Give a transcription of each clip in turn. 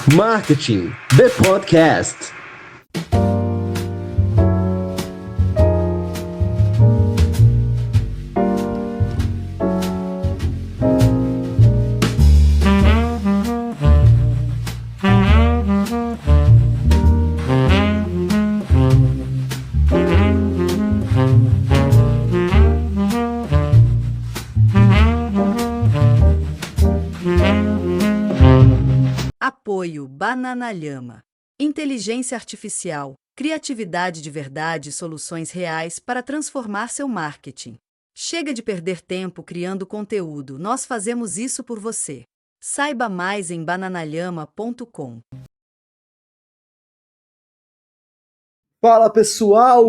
Marketing, the podcast. Apoio Bananalhama. Inteligência artificial, criatividade de verdade e soluções reais para transformar seu marketing. Chega de perder tempo criando conteúdo, nós fazemos isso por você. Saiba mais em bananalhama.com. Fala pessoal,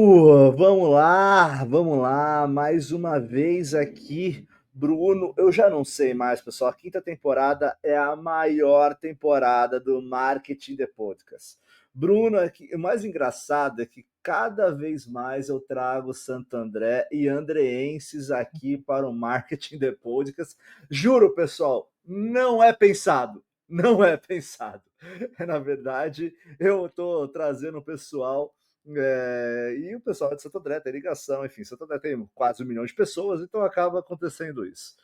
vamos lá, mais uma vez aqui, Bruno. Eu já não sei mais, pessoal, a quinta temporada é a maior temporada do Marketing The Podcast. Bruno, aqui, o mais engraçado é que cada vez mais eu trago Santo André e andreenses aqui para o Marketing The Podcast. Juro, pessoal, não é pensado. Não é pensado. Na verdade, eu estou trazendo o pessoal. E o pessoal de Santo André tem ligação, enfim, Santo André tem quase 1 milhão de pessoas, então acaba acontecendo isso.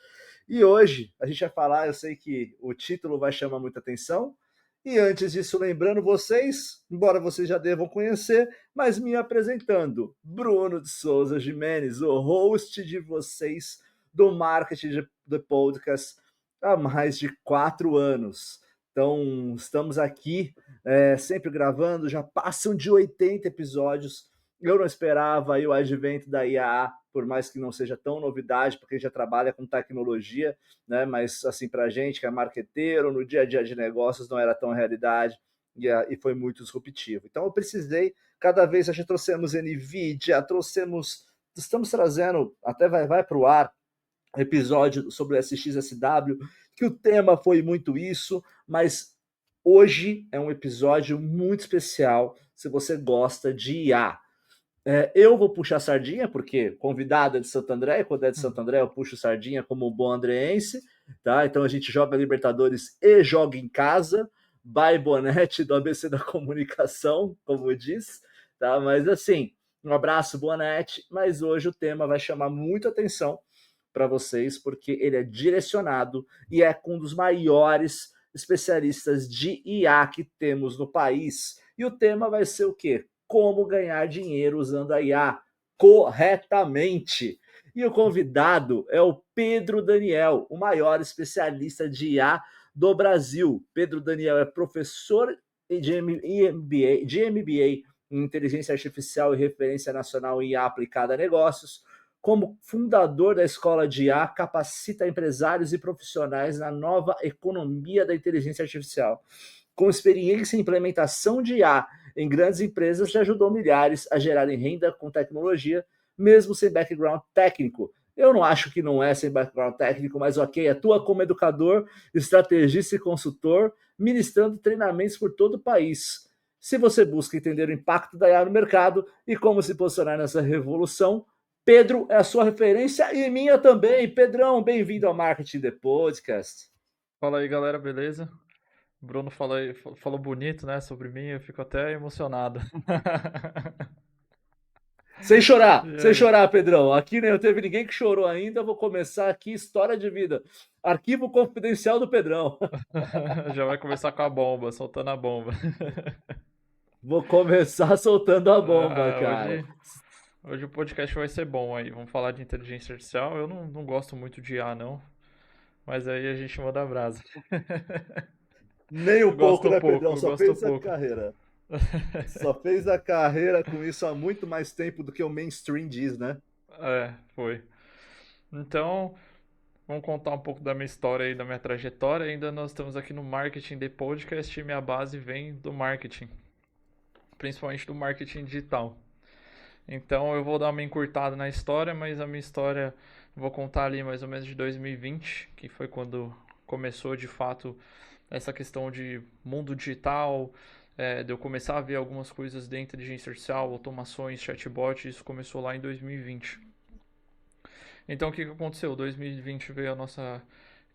E hoje a gente vai falar, eu sei que o título vai chamar muita atenção, e antes disso, lembrando vocês, embora vocês já devam conhecer, mas me apresentando, Bruno de Souza Gimenez, o host de vocês do Marketing do Podcast há mais de 4 anos. Então, estamos aqui sempre gravando, já passam de 80 episódios. Eu não esperava aí o advento da IA, por mais que não seja tão novidade, porque a gente já trabalha com tecnologia, né? Mas assim, para a gente que é marqueteiro, no dia a dia de negócios não era tão realidade e foi muito disruptivo. Então eu precisei, cada vez a gente trouxemos NVIDIA, estamos trazendo, até vai para o ar, episódio sobre o SXSW, que o tema foi muito isso, mas hoje é um episódio muito especial se você gosta de IA. Eu vou puxar sardinha, porque convidado é de Santo André, e quando é de Santo André eu puxo sardinha como bom andreense, tá? Então a gente joga Libertadores e joga em casa, by Bonete do ABC da Comunicação, como diz, tá? Mas assim, um abraço, Bonete, mas hoje o tema vai chamar muita atenção para vocês, porque ele é direcionado e é com um dos maiores especialistas de IA que temos no país. E o tema vai ser o quê? Como ganhar dinheiro usando a IA corretamente. E o convidado é o Pedro Daniel, o maior especialista de IA do Brasil. Pedro Daniel é professor de MBA em Inteligência Artificial e Referência Nacional em IA aplicada a negócios. Como fundador da Escola de IA, capacita empresários e profissionais na nova economia da inteligência artificial. Com experiência em implementação de IA em grandes empresas, já ajudou milhares a gerarem renda com tecnologia, mesmo sem background técnico. Eu não acho que não é sem background técnico, mas ok, atua como educador, estrategista e consultor, ministrando treinamentos por todo o país. Se você busca entender o impacto da IA no mercado e como se posicionar nessa revolução, Pedro é a sua referência e minha também. Pedrão, bem-vindo ao Marketing The Podcast. Fala aí, galera, beleza? O Bruno falou bonito, né, sobre mim, eu fico até emocionado. Sem E sem aí? chorar, Pedrão. Aqui não teve ninguém que chorou ainda. Eu vou começar aqui história de vida. Arquivo confidencial do Pedrão. Já vai começar com a bomba, soltando a bomba. Vou começar soltando a bomba, Ah, cara. hoje o podcast vai ser bom aí. Vamos falar de inteligência artificial. Eu não gosto muito de IA, não. Mas aí a gente manda a brasa. Nem um pouco, Gosto né, pouco, Pedrão? eu Só gosto fez a pouco. carreira. Só fez a carreira com isso há muito mais tempo do que o mainstream diz, né? É, foi. Então, vamos contar um pouco da minha história e da minha trajetória. Ainda nós estamos aqui no Marketing The Podcast e minha base vem do marketing, principalmente do marketing digital. Então eu vou dar uma encurtada na história, mas a minha história eu vou contar ali mais ou menos de 2020, que foi quando começou de fato essa questão de mundo digital, de eu começar a ver algumas coisas de inteligência artificial, automações, chatbot, isso começou lá em 2020. Então o que aconteceu? 2020 veio a nossa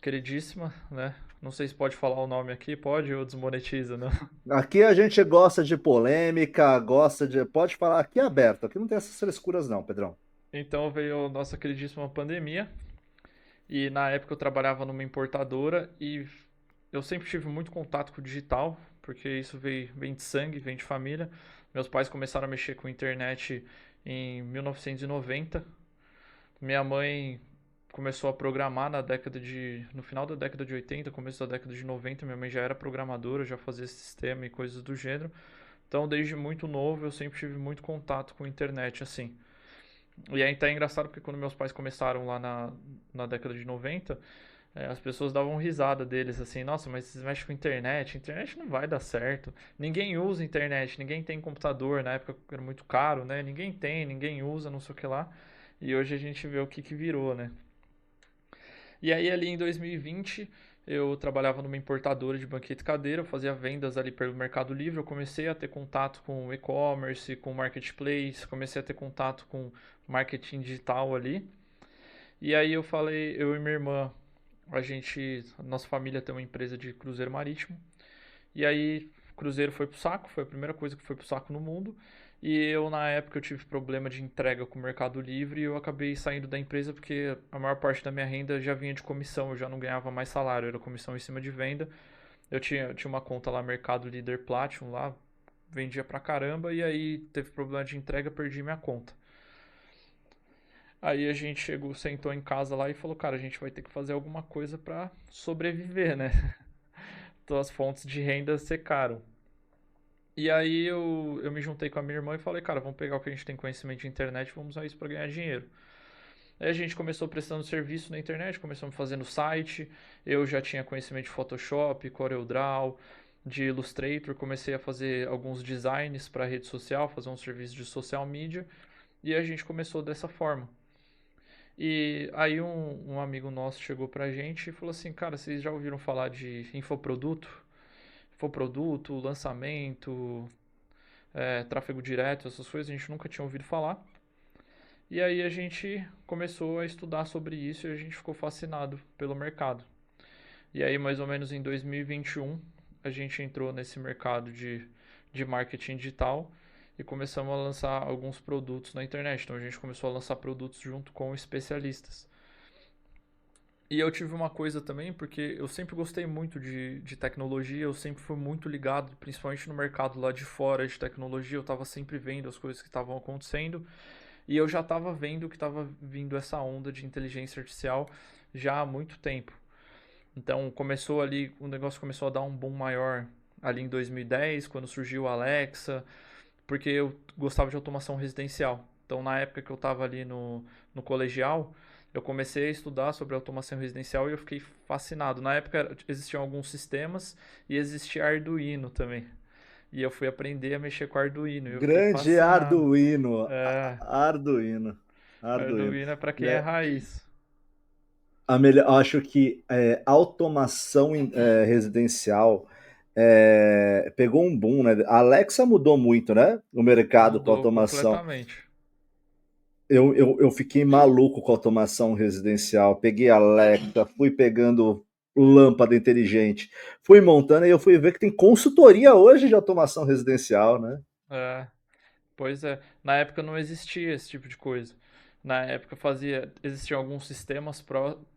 queridíssima, né? Não sei se pode falar o nome aqui, pode ou desmonetiza, não? Aqui a gente gosta de polêmica, gosta de. Pode falar, aqui é aberto, aqui não tem essas frescuras, não, Pedrão. Então veio a nossa queridíssima pandemia, e na época eu trabalhava numa importadora e eu sempre tive muito contato com o digital, porque isso vem de sangue, vem de família. Meus pais começaram a mexer com internet em 1990. Minha mãe começou a programar no final da década de 80, começo da década de 90. Minha mãe já era programadora, já fazia sistema e coisas do gênero. Então, desde muito novo, eu sempre tive muito contato com a internet, assim. E aí tá engraçado porque quando meus pais começaram lá na década de 90, as pessoas davam risada deles, assim, nossa, mas vocês mexem com internet, internet não vai dar certo. Ninguém usa internet, ninguém tem computador, na época era muito caro, né? Ninguém tem, ninguém usa, não sei o que lá. E hoje a gente vê o que virou, né? E aí ali em 2020 eu trabalhava numa importadora de banquete e cadeira, eu fazia vendas ali pelo Mercado Livre, eu comecei a ter contato com e-commerce, com marketplace, comecei a ter contato com marketing digital ali. E aí eu falei, eu e minha irmã, nossa família tem uma empresa de cruzeiro marítimo. E aí cruzeiro foi pro saco, foi a primeira coisa que foi pro saco no mundo. E eu, na época, eu tive problema de entrega com o Mercado Livre e eu acabei saindo da empresa porque a maior parte da minha renda já vinha de comissão, eu já não ganhava mais salário, era comissão em cima de venda. Eu tinha uma conta lá, Mercado Líder Platinum, lá, vendia pra caramba e aí teve problema de entrega, perdi minha conta. Aí a gente sentou em casa lá e falou, cara, a gente vai ter que fazer alguma coisa pra sobreviver, né? Então as fontes de renda secaram. E aí eu me juntei com a minha irmã e falei, cara, vamos pegar o que a gente tem conhecimento de internet e vamos usar isso para ganhar dinheiro. Aí a gente começou prestando serviço na internet, começamos fazendo site, eu já tinha conhecimento de Photoshop, CorelDRAW, de Illustrator, comecei a fazer alguns designs para rede social, fazer um serviço de social media, e a gente começou dessa forma. E aí um amigo nosso chegou pra gente e falou assim, cara, vocês já ouviram falar de infoproduto? Infoproduto, lançamento, tráfego direto, essas coisas, a gente nunca tinha ouvido falar. E aí a gente começou a estudar sobre isso e a gente ficou fascinado pelo mercado. E aí mais ou menos em 2021 a gente entrou nesse mercado de marketing digital e começamos a lançar alguns produtos na internet. Então a gente começou a lançar produtos junto com especialistas. E eu tive uma coisa também, porque eu sempre gostei muito de tecnologia, eu sempre fui muito ligado, principalmente no mercado lá de fora de tecnologia, eu estava sempre vendo as coisas que estavam acontecendo, e eu já estava vendo que estava vindo essa onda de inteligência artificial já há muito tempo. Então começou ali, o negócio começou a dar um boom maior ali em 2010, quando surgiu a Alexa, porque eu gostava de automação residencial. Então na época que eu estava ali no colegial, eu comecei a estudar sobre automação residencial e eu fiquei fascinado. Na época existiam alguns sistemas e existia Arduino também. E eu fui aprender a mexer com Arduino e eu fiquei Grande fascinado. Arduino. É, Arduino. Arduino. Arduino é para quem é Né? raiz. Acho que automação residencial pegou um boom, né? A Alexa mudou muito, né? O mercado com Mudou automação. completamente. Eu fiquei maluco com automação residencial. Peguei a Alexa, fui pegando lâmpada inteligente, fui montando e eu fui ver que tem consultoria hoje de automação residencial, né? É, pois é. Na época não existia esse tipo de coisa. Na época existiam alguns sistemas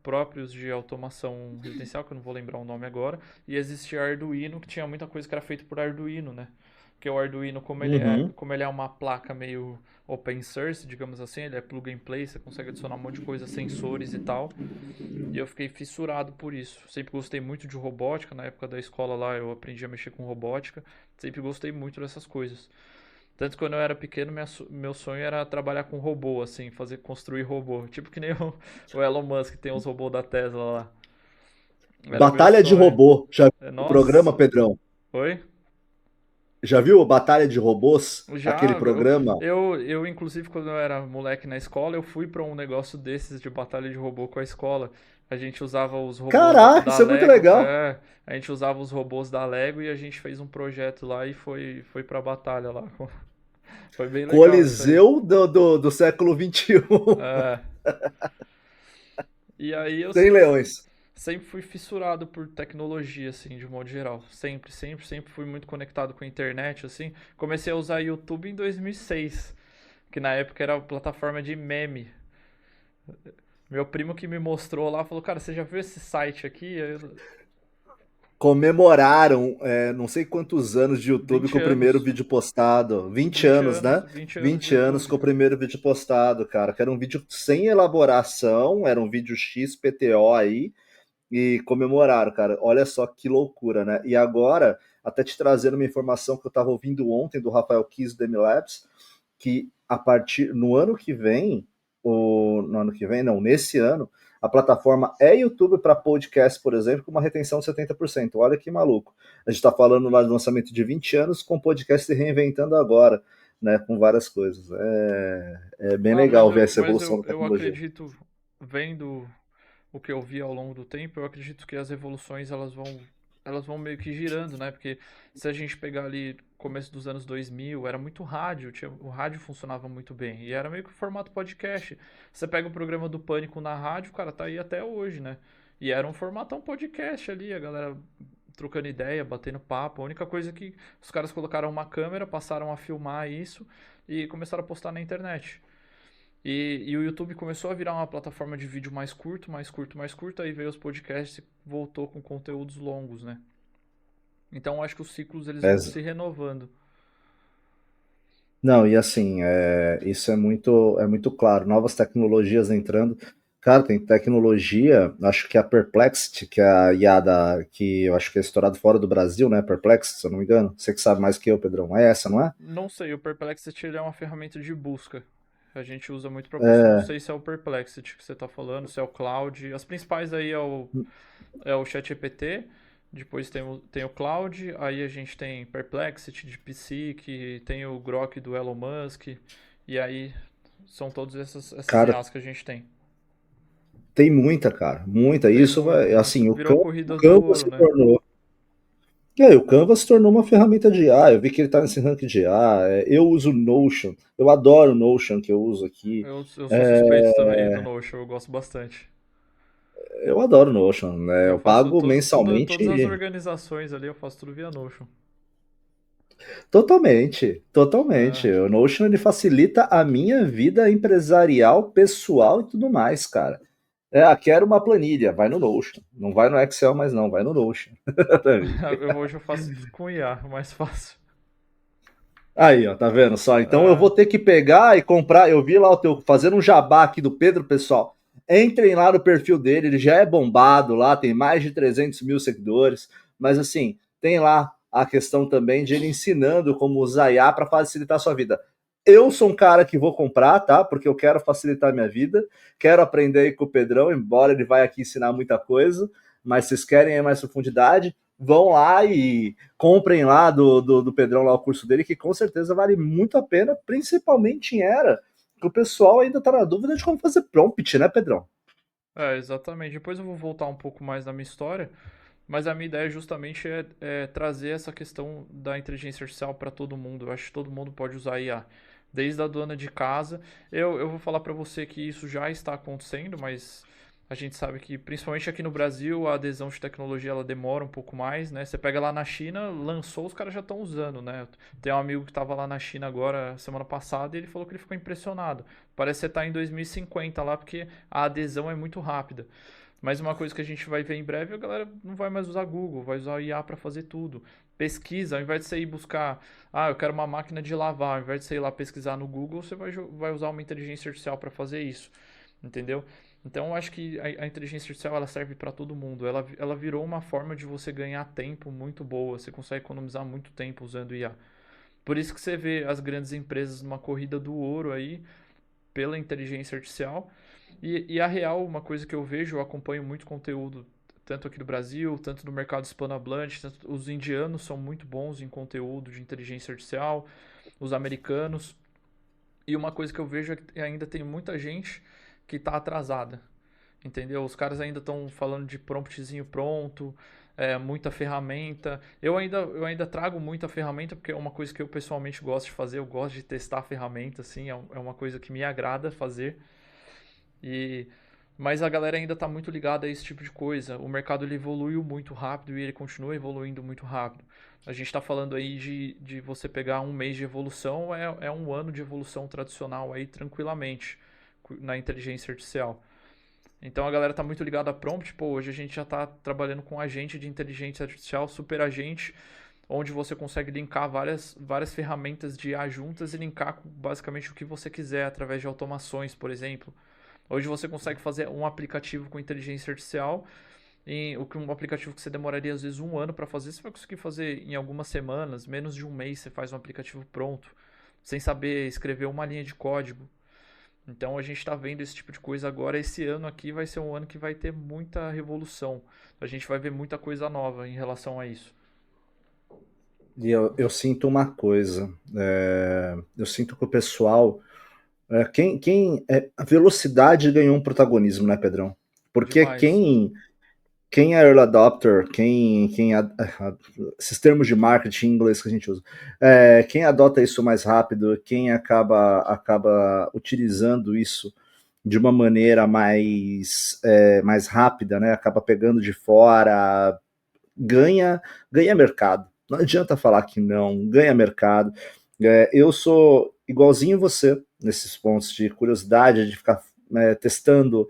próprios de automação residencial, que eu não vou lembrar o nome agora, e existia Arduino, que tinha muita coisa que era feita por Arduino, né? Porque o Arduino, Uhum. como ele é uma placa meio open source, digamos assim, ele é plug and play, você consegue adicionar um monte de coisa, sensores e tal. E eu fiquei fissurado por isso. Sempre gostei muito de robótica, na época da escola lá eu aprendi a mexer com robótica, sempre gostei muito dessas coisas. Tanto que quando eu era pequeno, meu sonho era trabalhar com robô, assim, construir robô. Tipo que nem o Elon Musk tem os robôs da Tesla lá. Era meu Batalha de sonho. robô. Já viu o programa, Nossa, Pedrão? oi? Já viu a Batalha de Robôs? Aquele Já, programa? inclusive, quando eu era moleque na escola, eu fui pra um negócio desses de batalha de robô com a escola. A gente usava os robôs Caraca, da isso é muito Lego, legal. a gente usava os robôs da Lego e a gente fez um projeto lá e foi pra batalha lá. Foi bem legal isso aí. Coliseu do século XXI. É, e aí eu Sem sempre, leões. sempre fui fissurado por tecnologia, assim, de modo geral. Sempre fui muito conectado com a internet, assim. Comecei a usar YouTube em 2006, que na época era a plataforma de meme. Meu primo que me mostrou lá falou, cara, você já viu esse site aqui? Comemoraram não sei quantos anos de YouTube com 20 o primeiro anos. vídeo postado. 20 20 anos, anos, né? 20 anos de 20 anos YouTube. com o primeiro vídeo postado, cara. Que era um vídeo sem elaboração, era um vídeo XPTO aí, e comemoraram, cara. Olha só que loucura, né? E agora, até te trazendo uma informação que eu tava ouvindo ontem do Rafael Kiss do MLabs, que a partir no ano que vem, ou no ano que vem, não, nesse ano, a plataforma é YouTube para podcast, por exemplo, com uma retenção de 70%. Olha que maluco. A gente está falando lá de lançamento de 20 anos com podcast se reinventando agora, né, com várias coisas. É bem Ah, mas legal ver eu, essa mas evolução eu, da eu tecnologia. acredito, vendo o que eu vi ao longo do tempo, eu acredito que as evoluções elas vão meio que girando, né? Porque se a gente pegar ali começo dos anos 2000, era muito rádio, o rádio funcionava muito bem e era meio que o formato podcast. Você pega o programa do Pânico na rádio, cara, tá aí até hoje, né? E era um formatão podcast ali, a galera trocando ideia, batendo papo. A única coisa que os caras colocaram uma câmera, passaram a filmar isso e começaram a postar na internet. E o YouTube começou a virar uma plataforma de vídeo mais curto, mais curto, mais curto, aí veio os podcasts e voltou com conteúdos longos, né? Então eu acho que os ciclos eles É, vão se renovando. não, e assim, isso é muito claro. Novas tecnologias entrando. Cara, tem tecnologia, acho que a Perplexity, que é a IA que eu acho que é estourado fora do Brasil, né? Perplexity, se eu não me engano. Você que sabe mais que eu, Pedrão. É essa, não é? Não sei, o Perplexity ele é uma ferramenta de busca. A gente usa muito para busca. Não sei se é o Perplexity que você está falando, se é o Cloud. As principais aí é o ChatGPT, depois tem o Cloud, aí a gente tem Perplexity de PSYC, tem o Grok do Elon Musk, e aí são todas essas Cara, IAs que a gente tem. tem muita, cara. Muita. Tem Isso muita, vai, muita. assim, Virou a O corrida do Canva ouro, se né? tornou. O Canva se tornou uma ferramenta de IA. Eu vi que ele tá nesse ranking de IA. Eu uso Notion. Eu adoro o Notion que eu uso aqui. Eu sou suspeito É, também do Notion, eu gosto bastante. eu adoro Notion, né? Eu Eu faço pago todas as mensalmente. organizações ali, eu faço tudo via Notion. Totalmente, totalmente. É, O Notion ele facilita a minha vida empresarial, pessoal e tudo mais, cara. Quero uma planilha, vai no Notion. Não vai no Excel, mas não, vai no Notion. hoje eu faço tudo com IA, mais fácil. Aí, ó, tá vendo só? Então eu É, vou ter que pegar e comprar. Eu vi lá o teu fazendo um jabá aqui do Pedro, pessoal. Entrem lá no perfil dele, ele já é bombado lá, tem mais de 300 mil seguidores. Mas assim, tem lá a questão também de ele ensinando como usar IA para facilitar a sua vida. Eu sou um cara que vou comprar, tá? Porque eu quero facilitar a minha vida, quero aprender aí com o Pedrão, embora ele vai aqui ensinar muita coisa. Mas se vocês querem mais profundidade, vão lá e comprem lá do Pedrão lá o curso dele, que com certeza vale muito a pena, principalmente em era que o pessoal ainda tá na dúvida de como fazer prompt, né, Pedrão? exatamente. Depois eu vou voltar um pouco mais na minha história, mas a minha ideia justamente é trazer essa questão da inteligência artificial para todo mundo. Eu acho que todo mundo pode usar IA, desde a dona de casa. Eu vou falar para você que isso já está acontecendo, mas a gente sabe que, principalmente aqui no Brasil, a adesão de tecnologia ela demora um pouco mais, né? Você pega lá na China, lançou, os caras já estão usando, né? Tem um amigo que estava lá na China agora, semana passada, e ele falou que ele ficou impressionado. Parece que você está em 2050 lá, porque a adesão é muito rápida. Mas uma coisa que a gente vai ver em breve, a galera não vai mais usar Google, vai usar o IA para fazer tudo. Pesquisa, ao invés de você ir buscar, eu quero uma máquina de lavar, ao invés de você ir lá pesquisar no Google, você vai usar uma inteligência artificial para fazer isso, entendeu? Então eu acho que a inteligência artificial ela serve para todo mundo. Ela virou uma forma de você ganhar tempo muito boa. Você consegue economizar muito tempo usando IA. Por isso que você vê as grandes empresas numa corrida do ouro aí pela inteligência artificial. E a real, uma coisa que eu vejo, eu acompanho muito conteúdo, tanto aqui do Brasil, tanto do mercado hispanohablante, tanto os indianos são muito bons em conteúdo de inteligência artificial, os americanos. E uma coisa que eu vejo é que ainda tem muita gente que está atrasada, entendeu? Os caras ainda estão falando de promptzinho pronto, muita ferramenta. Eu ainda trago muita ferramenta porque é uma coisa que eu pessoalmente gosto de fazer. Eu gosto de testar a ferramenta, assim, é uma coisa que me agrada fazer. E Mas a galera ainda está muito ligada a esse tipo de coisa. O mercado ele evoluiu muito rápido e ele continua evoluindo muito rápido. A gente está falando aí de você pegar um mês de evolução, é um ano de evolução tradicional aí tranquilamente na inteligência artificial. Então a galera tá muito ligada a prompt. Pô, hoje a gente já está trabalhando com agente de inteligência artificial, super agente, onde você consegue linkar várias ferramentas de IA juntas e linkar com basicamente o que você quiser através de automações, por exemplo. Hoje você consegue fazer um aplicativo com inteligência artificial, o que um aplicativo que você demoraria às vezes um ano para fazer, você vai conseguir fazer em algumas semanas, menos de um mês você faz um aplicativo pronto, sem saber escrever uma linha de código. Então a gente está vendo esse tipo de coisa agora. Esse ano aqui vai ser um ano que vai ter muita revolução. A gente vai ver muita coisa nova em relação a isso. E eu sinto uma coisa, eu sinto que o pessoal, a velocidade ganhou um protagonismo, né, Pedrão? Porque Demais. quem é early adopter, esses termos de marketing em inglês que a gente usa, quem adota isso mais rápido, quem acaba utilizando isso de uma maneira mais rápida, né, acaba pegando de fora, ganha mercado. Não adianta falar que não, ganha mercado. Eu sou igualzinho você nesses pontos de curiosidade, de ficar testando.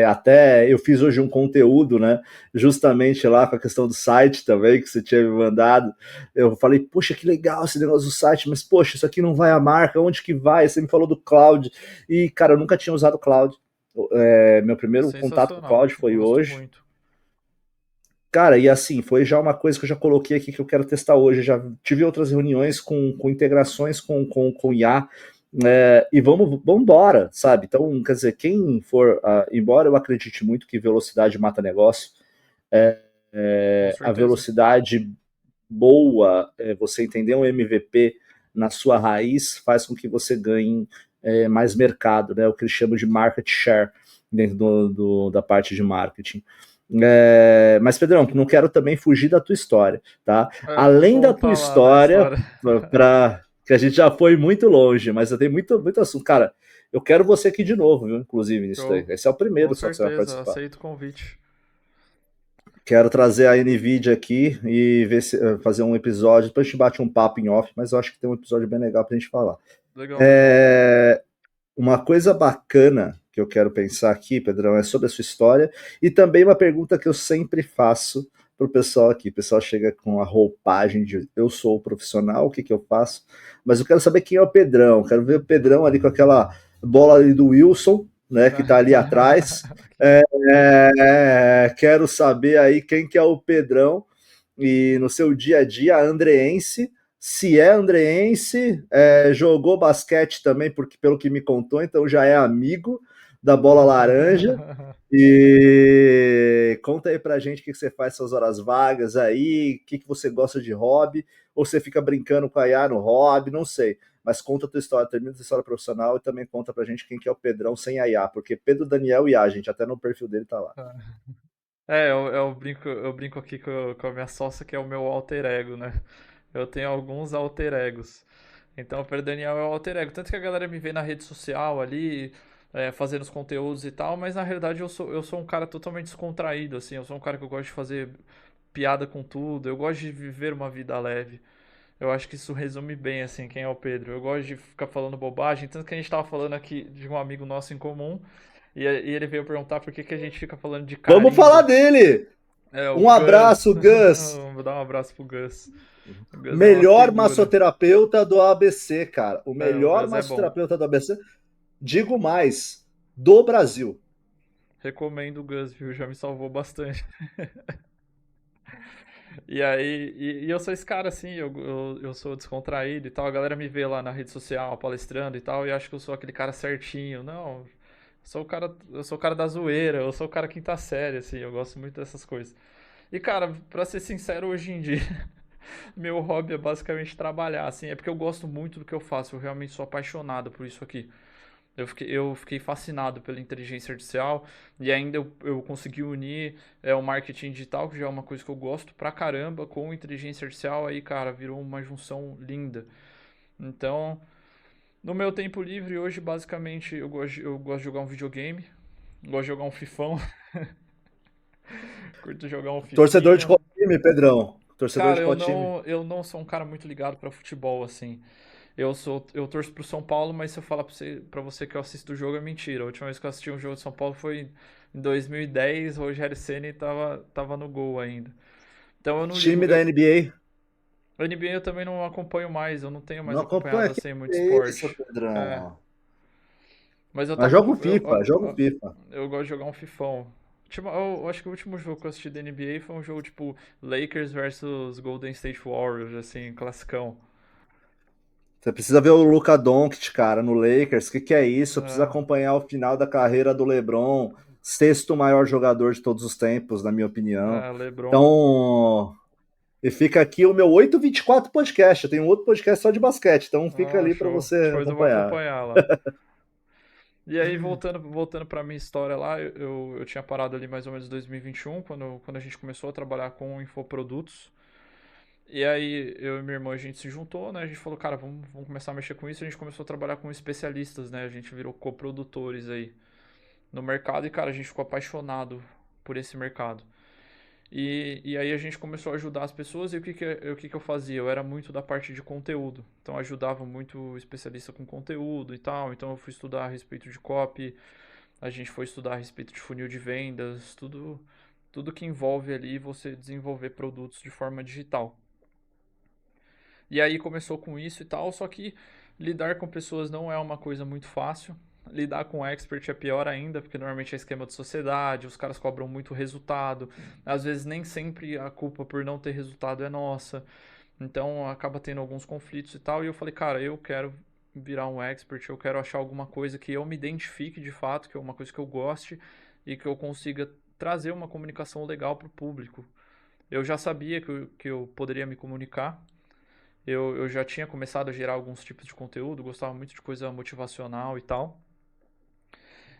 Até eu fiz hoje um conteúdo, né? Justamente lá com a questão do site também, que você tinha me mandado. Eu falei, poxa, que legal esse negócio do site, mas poxa, isso aqui não vai à marca, onde que vai? Você me falou do cloud. E, cara, eu nunca tinha usado cloud. Meu primeiro contato com o Sensacional. cloud foi Gosto hoje. muito. Cara, e assim, foi já uma coisa que eu já coloquei aqui que eu quero testar hoje. Eu já tive outras reuniões com integrações com IA, e vamos embora, sabe? Então, quer dizer, quem for, embora eu acredite muito que velocidade mata negócio, Com a certeza. velocidade boa, você entender um MVP na sua raiz, faz com que você ganhe mais mercado, né? O que eles chamam de market share dentro da parte de marketing. Mas, Pedrão, não quero também fugir da tua história, tá? Além da tua Conta lá da história, história. para que a gente já foi muito longe, mas eu tenho muito assunto. Cara, eu quero você aqui de novo, viu? Inclusive, nisso daí. Show. Esse é o Com primeiro só que você vai certeza. participar. Aceito o convite. Quero trazer a NVIDIA aqui e ver fazer um episódio. Depois a gente bate um papo em off, mas eu acho que tem um episódio bem legal pra gente falar. Legal, legal. Uma coisa bacana que eu quero pensar aqui, Pedrão, é sobre a sua história e também uma pergunta que eu sempre faço pro pessoal aqui. O pessoal chega com a roupagem de eu sou o profissional, o que que eu faço? Mas eu quero saber quem é o Pedrão. Quero ver o Pedrão ali com aquela bola ali do Wilson, né, que tá ali atrás. Quero saber aí quem que é o Pedrão e no seu dia a dia andreense, se é andreense, jogou basquete também, porque pelo que me contou, então já é amigo da bola laranja. E conta aí pra gente o que você faz suas horas vagas aí, o que você gosta de hobby, ou você fica brincando com a IA no hobby, não sei. Mas conta a tua história, termina a tua história profissional e também conta pra gente quem que é o Pedrão sem a IA, porque Pedro Daniel IA, gente, até no perfil dele tá lá. Eu brinco aqui com a minha sócia, que é o meu alter ego, né? Eu tenho alguns alter egos. Então, o Pedro Daniel é o alter ego. Tanto que a galera me vê na rede social ali, fazendo os conteúdos e tal, mas na realidade eu sou um cara totalmente descontraído, assim. Eu sou um cara que eu gosto de fazer piada com tudo, eu gosto de viver uma vida leve. Eu acho que isso resume bem, assim, quem é o Pedro. Eu gosto de ficar falando bobagem, tanto que a gente tava falando aqui de um amigo nosso em comum, e ele veio perguntar por que a gente fica falando de Vamos falar carimbo. dele! É, o Um Gus. abraço, Gus! Vou dar um abraço pro Gus. O Gus é uma Melhor figura. massoterapeuta do ABC, cara. O É, o melhor Gus é bom. massoterapeuta do ABC. Digo mais, do Brasil. Recomendo o Gus, viu? Já me salvou bastante. E aí, e eu sou esse cara assim, eu sou descontraído e tal. A galera me vê lá na rede social palestrando e tal, e acha que eu sou aquele cara certinho. Não, eu sou o cara da zoeira, eu sou o cara quinta série, assim, eu gosto muito dessas coisas. E cara, pra ser sincero, hoje em dia, meu hobby é basicamente trabalhar, assim, é porque eu gosto muito do que eu faço, eu realmente sou apaixonado por isso aqui. Eu fiquei fascinado pela inteligência artificial e ainda eu consegui unir o marketing digital, que já é uma coisa que eu gosto pra caramba, com inteligência artificial. Aí, cara, virou uma junção linda. Então, no meu tempo livre, hoje, basicamente, eu gosto de jogar um videogame. Gosto de jogar um fifão. Curto jogar um Torcedor de fifinha. qual time, Pedrão? Torcedor Cara, de qual time? eu não sou um cara muito ligado pra futebol, assim. Eu torço pro São Paulo, mas se eu falar pra você que eu assisto o jogo é mentira. A última vez que eu assisti um jogo de São Paulo foi em 2010, o Rogério Ceni tava no gol ainda. Então eu não ligo. Time da NBA. A NBA eu também não acompanho mais, eu não tenho mais Não acompanha acompanhado aqui. assim muito É isso, esporte. É, Pedrão. mas eu Mas tava. joga o FIFA, joga o FIFA. Eu gosto de jogar um fifão. Eu acho que o último jogo que eu assisti da NBA foi um jogo tipo Lakers versus Golden State Warriors, assim, classicão. Você precisa ver o Luka Doncic, cara, no Lakers. O que é isso? Precisa É, acompanhar o final da carreira do LeBron, sexto maior jogador de todos os tempos, na minha opinião. LeBron. Então, e fica aqui o meu 824 podcast. Eu tenho um outro podcast só de basquete, então fica Ah, ali para show. você Depois eu vou acompanhar. acompanhar lá. E aí, voltando pra minha história lá, eu tinha parado ali mais ou menos em 2021, quando a gente começou a trabalhar com infoprodutos. E aí, eu e minha irmã, a gente se juntou, né? A gente falou, cara, vamos começar a mexer com isso. A gente começou a trabalhar com especialistas, né? A gente virou coprodutores aí no mercado e, cara, a gente ficou apaixonado por esse mercado. E aí a gente começou a ajudar as pessoas e o que que eu fazia? Eu era muito da parte de conteúdo. Então eu ajudava muito o especialista com conteúdo e tal. Então eu fui estudar a respeito de copy, a gente foi estudar a respeito de funil de vendas, tudo que envolve ali você desenvolver produtos de forma digital. E aí começou com isso e tal, só que lidar com pessoas não é uma coisa muito fácil. Lidar com expert é pior ainda, porque normalmente é esquema de sociedade, os caras cobram muito resultado. Às vezes nem sempre a culpa por não ter resultado é nossa. Então acaba tendo alguns conflitos e tal. E eu falei, cara, eu quero virar um expert, eu quero achar alguma coisa que eu me identifique de fato, que é uma coisa que eu goste e que eu consiga trazer uma comunicação legal para o público. Eu já sabia que eu poderia me comunicar, eu já tinha começado a gerar alguns tipos de conteúdo, gostava muito de coisa motivacional e tal.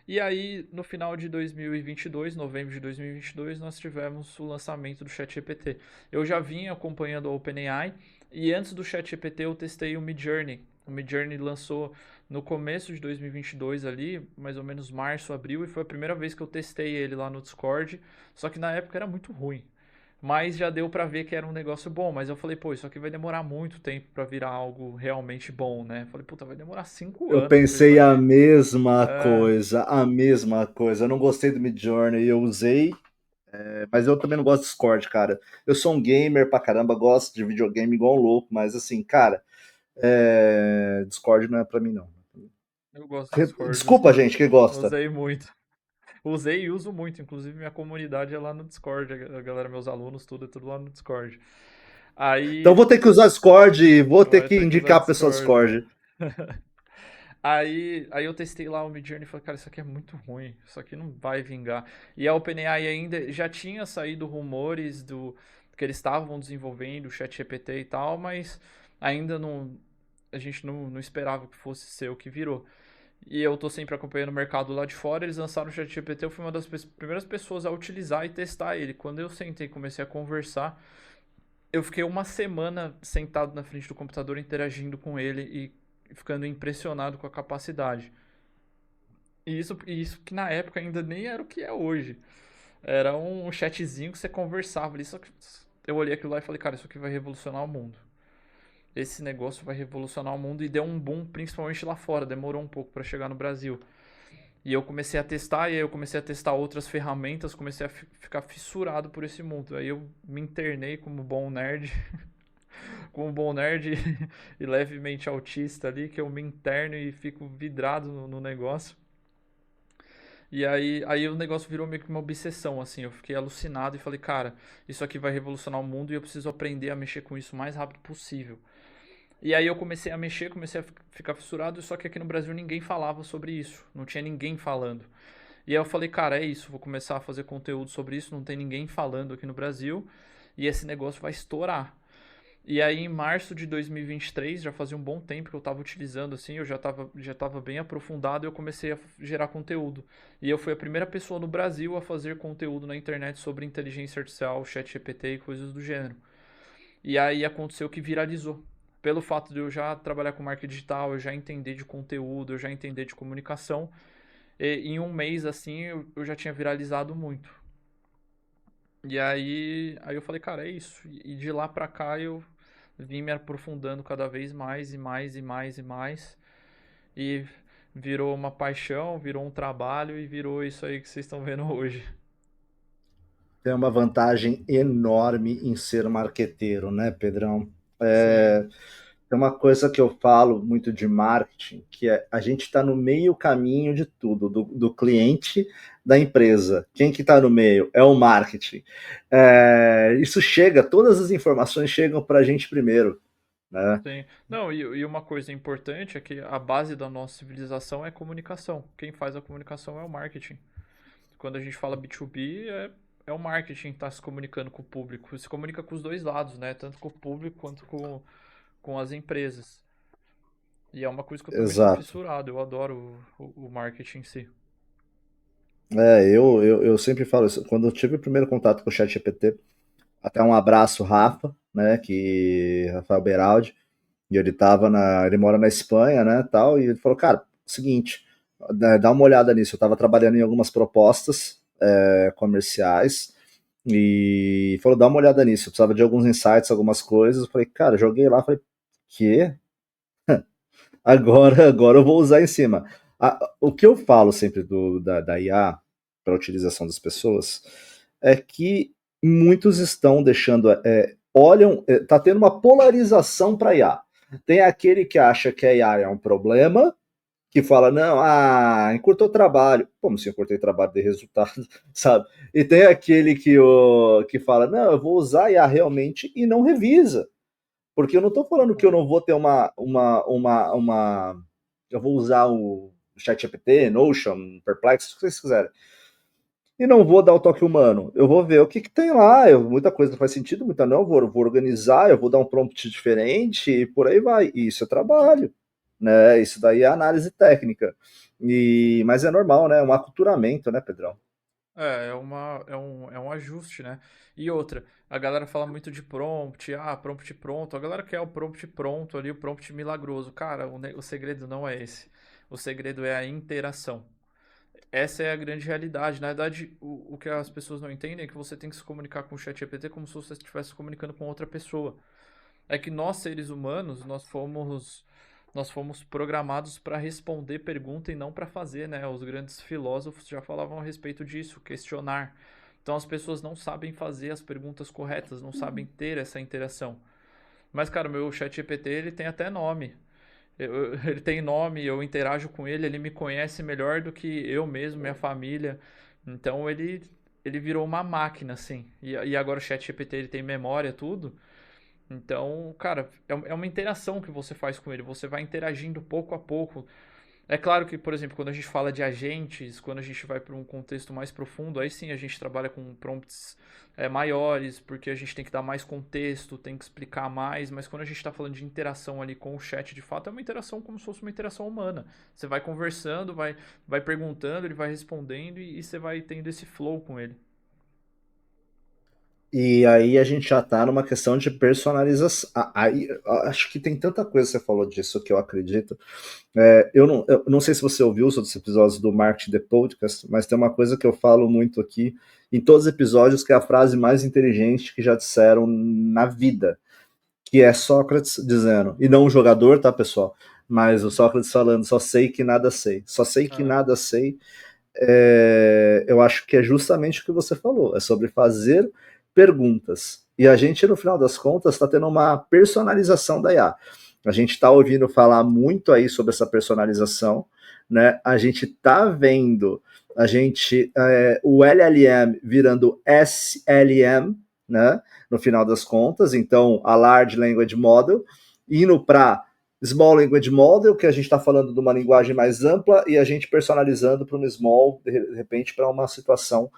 E aí, no final de 2022, novembro de 2022, nós tivemos o lançamento do ChatGPT. Eu já vinha acompanhando a OpenAI e antes do ChatGPT eu testei o Midjourney. O Midjourney lançou no começo de 2022 ali, mais ou menos março, abril, e foi a primeira vez que eu testei ele lá no Discord, só que na época era muito ruim. Mas já deu pra ver que era um negócio bom. Mas eu falei, pô, isso aqui vai demorar muito tempo pra virar algo realmente bom, né? Falei, puta, vai demorar 5 Eu anos pra isso pensei a aqui. mesma É, coisa, a mesma coisa. Eu não gostei do Midjourney, eu usei, mas eu também não gosto do Discord, cara. Eu sou um gamer pra caramba, gosto de videogame igual um louco, mas assim, cara, Discord não é pra mim, não. eu gosto do Discord, Desculpa, gente, que gosta. usei muito. Usei e uso muito, inclusive minha comunidade é lá no Discord, a galera, meus alunos, tudo, é tudo lá no Discord. Então Aí, vou ter que usar Discord, vou ter vai que ter que usar indicar a pessoa Discord. Discord. Aí eu testei lá o Midjourney e falei, cara, isso aqui é muito ruim, isso aqui não vai vingar. E a OpenAI ainda já tinha saído rumores do que eles estavam desenvolvendo o ChatGPT e tal, mas ainda não, a gente não esperava que fosse ser o que virou. E eu tô sempre acompanhando o mercado lá de fora, eles lançaram o ChatGPT, eu fui uma das primeiras pessoas a utilizar e testar ele. Quando eu sentei e comecei a conversar, eu fiquei uma semana sentado na frente do computador interagindo com ele e ficando impressionado com a capacidade. E isso que na época ainda nem era o que é hoje. Era um chatzinho que você conversava ali. Só que eu olhei aquilo lá e falei, cara, isso aqui vai revolucionar o mundo. Esse negócio vai revolucionar o mundo e deu um boom, principalmente lá fora. Demorou um pouco para chegar no Brasil. E eu comecei a testar, e aí eu comecei a testar outras ferramentas, comecei a ficar fissurado por esse mundo. Aí eu me internei como bom nerd, como bom nerd e levemente autista ali, que eu me interno e fico vidrado no negócio. E aí o negócio virou meio que uma obsessão, assim. Eu fiquei alucinado e falei, cara, isso aqui vai revolucionar o mundo e eu preciso aprender a mexer com isso o mais rápido possível. E aí eu comecei a mexer, comecei a ficar fissurado, só que aqui no Brasil ninguém falava sobre isso. Não tinha ninguém falando. E aí eu falei, cara, é isso, vou começar a fazer conteúdo sobre isso, não tem ninguém falando aqui no Brasil, e esse negócio vai estourar. E aí, em março de 2023, já fazia um bom tempo que eu estava utilizando, assim, eu já tava bem aprofundado e eu comecei a gerar conteúdo. E eu fui a primeira pessoa no Brasil a fazer conteúdo na internet sobre inteligência artificial, chat GPT e coisas do gênero. E aí aconteceu que viralizou. Pelo fato de eu já trabalhar com marketing digital, eu já entender de conteúdo, eu já entender de comunicação, E em um mês, assim, eu já tinha viralizado muito. E aí eu falei, cara, é isso. E de lá pra cá eu vim me aprofundando cada vez mais e mais e mais e mais. E virou uma paixão, virou um trabalho e virou isso aí que vocês estão vendo hoje. Tem uma vantagem enorme em ser marqueteiro, né, Pedrão? Sim, Tem uma coisa que eu falo muito de marketing, que é a gente está no meio caminho de tudo, do cliente, da empresa. Quem que está no meio? É o marketing. Isso chega, todas as informações chegam para a gente primeiro, né? sim. Não, e uma coisa importante é que a base da nossa civilização é comunicação. Quem faz a comunicação é o marketing. Quando a gente fala B2B, é o marketing que está se comunicando com o público. Se comunica com os dois lados, né? Tanto com o público quanto com as empresas. E é uma coisa que eu também sou Exato. fissurado. Eu adoro o marketing em si. Eu sempre falo isso. Quando eu tive o primeiro contato com o ChatGPT, até um abraço, Rafa, né? Que Rafael Beraldi. E ele mora na Espanha, né, tal, e ele falou, cara, seguinte, dá uma olhada nisso. Eu estava trabalhando em algumas propostas comerciais e falou, dá uma olhada nisso. Eu precisava de alguns insights, algumas coisas. Eu falei, cara, joguei lá, falei, que? Agora eu vou usar em cima. O que eu falo sempre da IA para a utilização das pessoas é que muitos estão deixando, olham, tá tendo uma polarização para IA. Tem aquele que acha que a IA é um problema, que fala, não, encurtou o trabalho. Como se encurtei trabalho de resultado, sabe? E tem aquele que fala, não, eu vou usar a IA realmente e não revisa. Porque eu não estou falando que eu não vou ter eu vou usar o ChatGPT, Notion, Perplexity, o que vocês quiserem. E não vou dar o toque humano. Eu vou ver o que tem lá. Muita coisa não faz sentido, muita não. Vou organizar, eu vou dar um prompt diferente e por aí vai. E isso é trabalho, né? Isso daí é análise técnica. Mas é normal, né? É um aculturamento, né, Pedrão? É um ajuste, né? E outra, a galera fala muito de prompt, prompt pronto. A galera quer o prompt pronto ali, o prompt milagroso. Cara, o segredo não é esse. O segredo é a interação. Essa é a grande realidade. Na verdade, o que as pessoas não entendem é que você tem que se comunicar com o ChatGPT como se você estivesse se comunicando com outra pessoa. É que nós, seres humanos, nós fomos programados para responder pergunta e não para fazer, né? Os grandes filósofos já falavam a respeito disso, questionar. Então as pessoas não sabem fazer as perguntas corretas, não sabem ter essa interação. Mas, cara, o meu chat GPT, ele tem até nome. Ele tem nome, eu interajo com ele me conhece melhor do que eu mesmo, minha família. Então ele virou uma máquina, assim. E agora o chat GPT, ele tem memória, tudo. Então, cara, é uma interação que você faz com ele. Você vai interagindo pouco a pouco. É claro que, por exemplo, quando a gente fala de agentes, quando a gente vai para um contexto mais profundo, aí sim a gente trabalha com prompts maiores, porque a gente tem que dar mais contexto, tem que explicar mais. Mas quando a gente está falando de interação ali com o chat, de fato, é uma interação como se fosse uma interação humana. Você vai conversando, vai perguntando, ele vai respondendo e você vai tendo esse flow com ele. E aí a gente já está numa questão de personalização. Aí, acho que tem tanta coisa que você falou disso que eu acredito. Eu não sei se você ouviu os outros episódios do Marketing The Podcast, mas tem uma coisa que eu falo muito aqui em todos os episódios, que é a frase mais inteligente que já disseram na vida, que é Sócrates dizendo, e não o jogador, tá, pessoal? Mas o Sócrates falando, só sei que nada sei. Só sei que Ah, nada sei. Eu acho que é justamente o que você falou, é sobre fazer perguntas. E a gente, no final das contas, está tendo uma personalização da IA. A gente está ouvindo falar muito aí sobre essa personalização, né? A gente está vendo o LLM virando SLM, né? No final das contas, então a Large Language Model indo para Small Language Model, que a gente está falando de uma linguagem mais ampla, e a gente personalizando para um small, de repente, para uma situação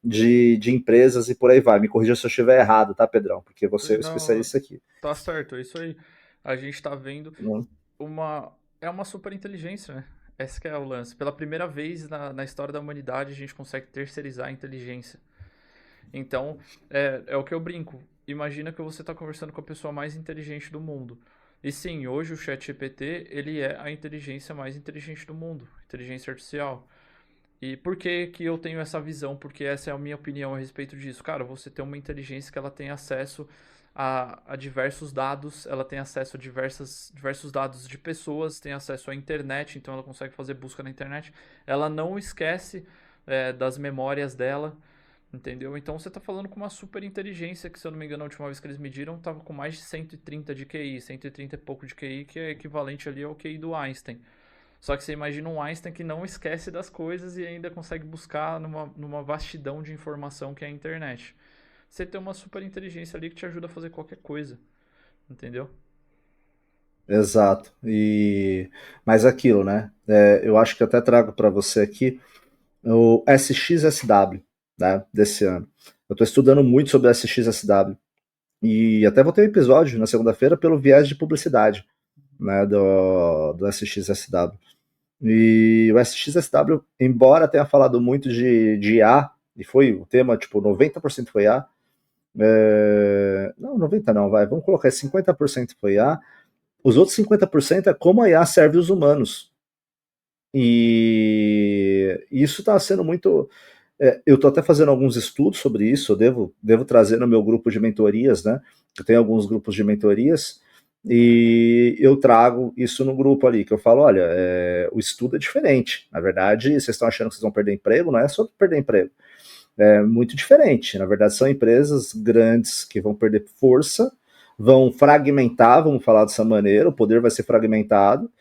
de empresas e por aí vai. Me corrija se eu estiver errado, tá, Pedrão? Porque você é o não, especialista aqui. tá certo, é isso aí. A gente tá vendo Né? uma. É uma super inteligência, né? Esse que é o lance. Pela primeira vez na história da humanidade, a gente consegue terceirizar a inteligência. Então, é o que eu brinco. Imagina que você está conversando com a pessoa mais inteligente do mundo. E sim, hoje o ChatGPT, ele é a inteligência mais inteligente do mundo, inteligência artificial. E por que que eu tenho essa visão? Porque essa é a minha opinião a respeito disso. Cara, você tem uma inteligência que ela tem acesso a diversos dados, ela tem acesso a diversos dados de pessoas, tem acesso à internet, então ela consegue fazer busca na internet. Ela não esquece das memórias dela, entendeu? Então você está falando com uma super inteligência, que se eu não me engano, a última vez que eles mediram, estava com mais de 130 de QI, 130 e pouco de QI, que é equivalente ali ao QI do Einstein. Só que você imagina um Einstein que não esquece das coisas e ainda consegue buscar numa vastidão de informação que é a internet. Você tem uma super inteligência ali que te ajuda a fazer qualquer coisa, entendeu? Exato. Mas aquilo, né? Eu acho que eu até trago para você aqui o SXSW, né, desse ano. Eu estou estudando muito sobre o SXSW e até vou ter um episódio na segunda-feira pelo viés de publicidade, né, do SXSW. E o SXSW, embora tenha falado muito de IA, e foi o tema, tipo, 90% foi IA, não, 90 não, vamos colocar 50% foi IA, os outros 50% é como a IA serve os humanos. E isso está sendo muito. Eu estou até fazendo alguns estudos sobre isso, eu devo trazer no meu grupo de mentorias, né? Eu tenho alguns grupos de mentorias, e eu trago isso no grupo ali, que eu falo, olha, o estudo é diferente. Na verdade, vocês estão achando que vocês vão perder emprego, não é só perder emprego. É muito diferente. Na verdade, são empresas grandes que vão perder força, vão fragmentar, vamos falar dessa maneira, o poder vai ser fragmentado,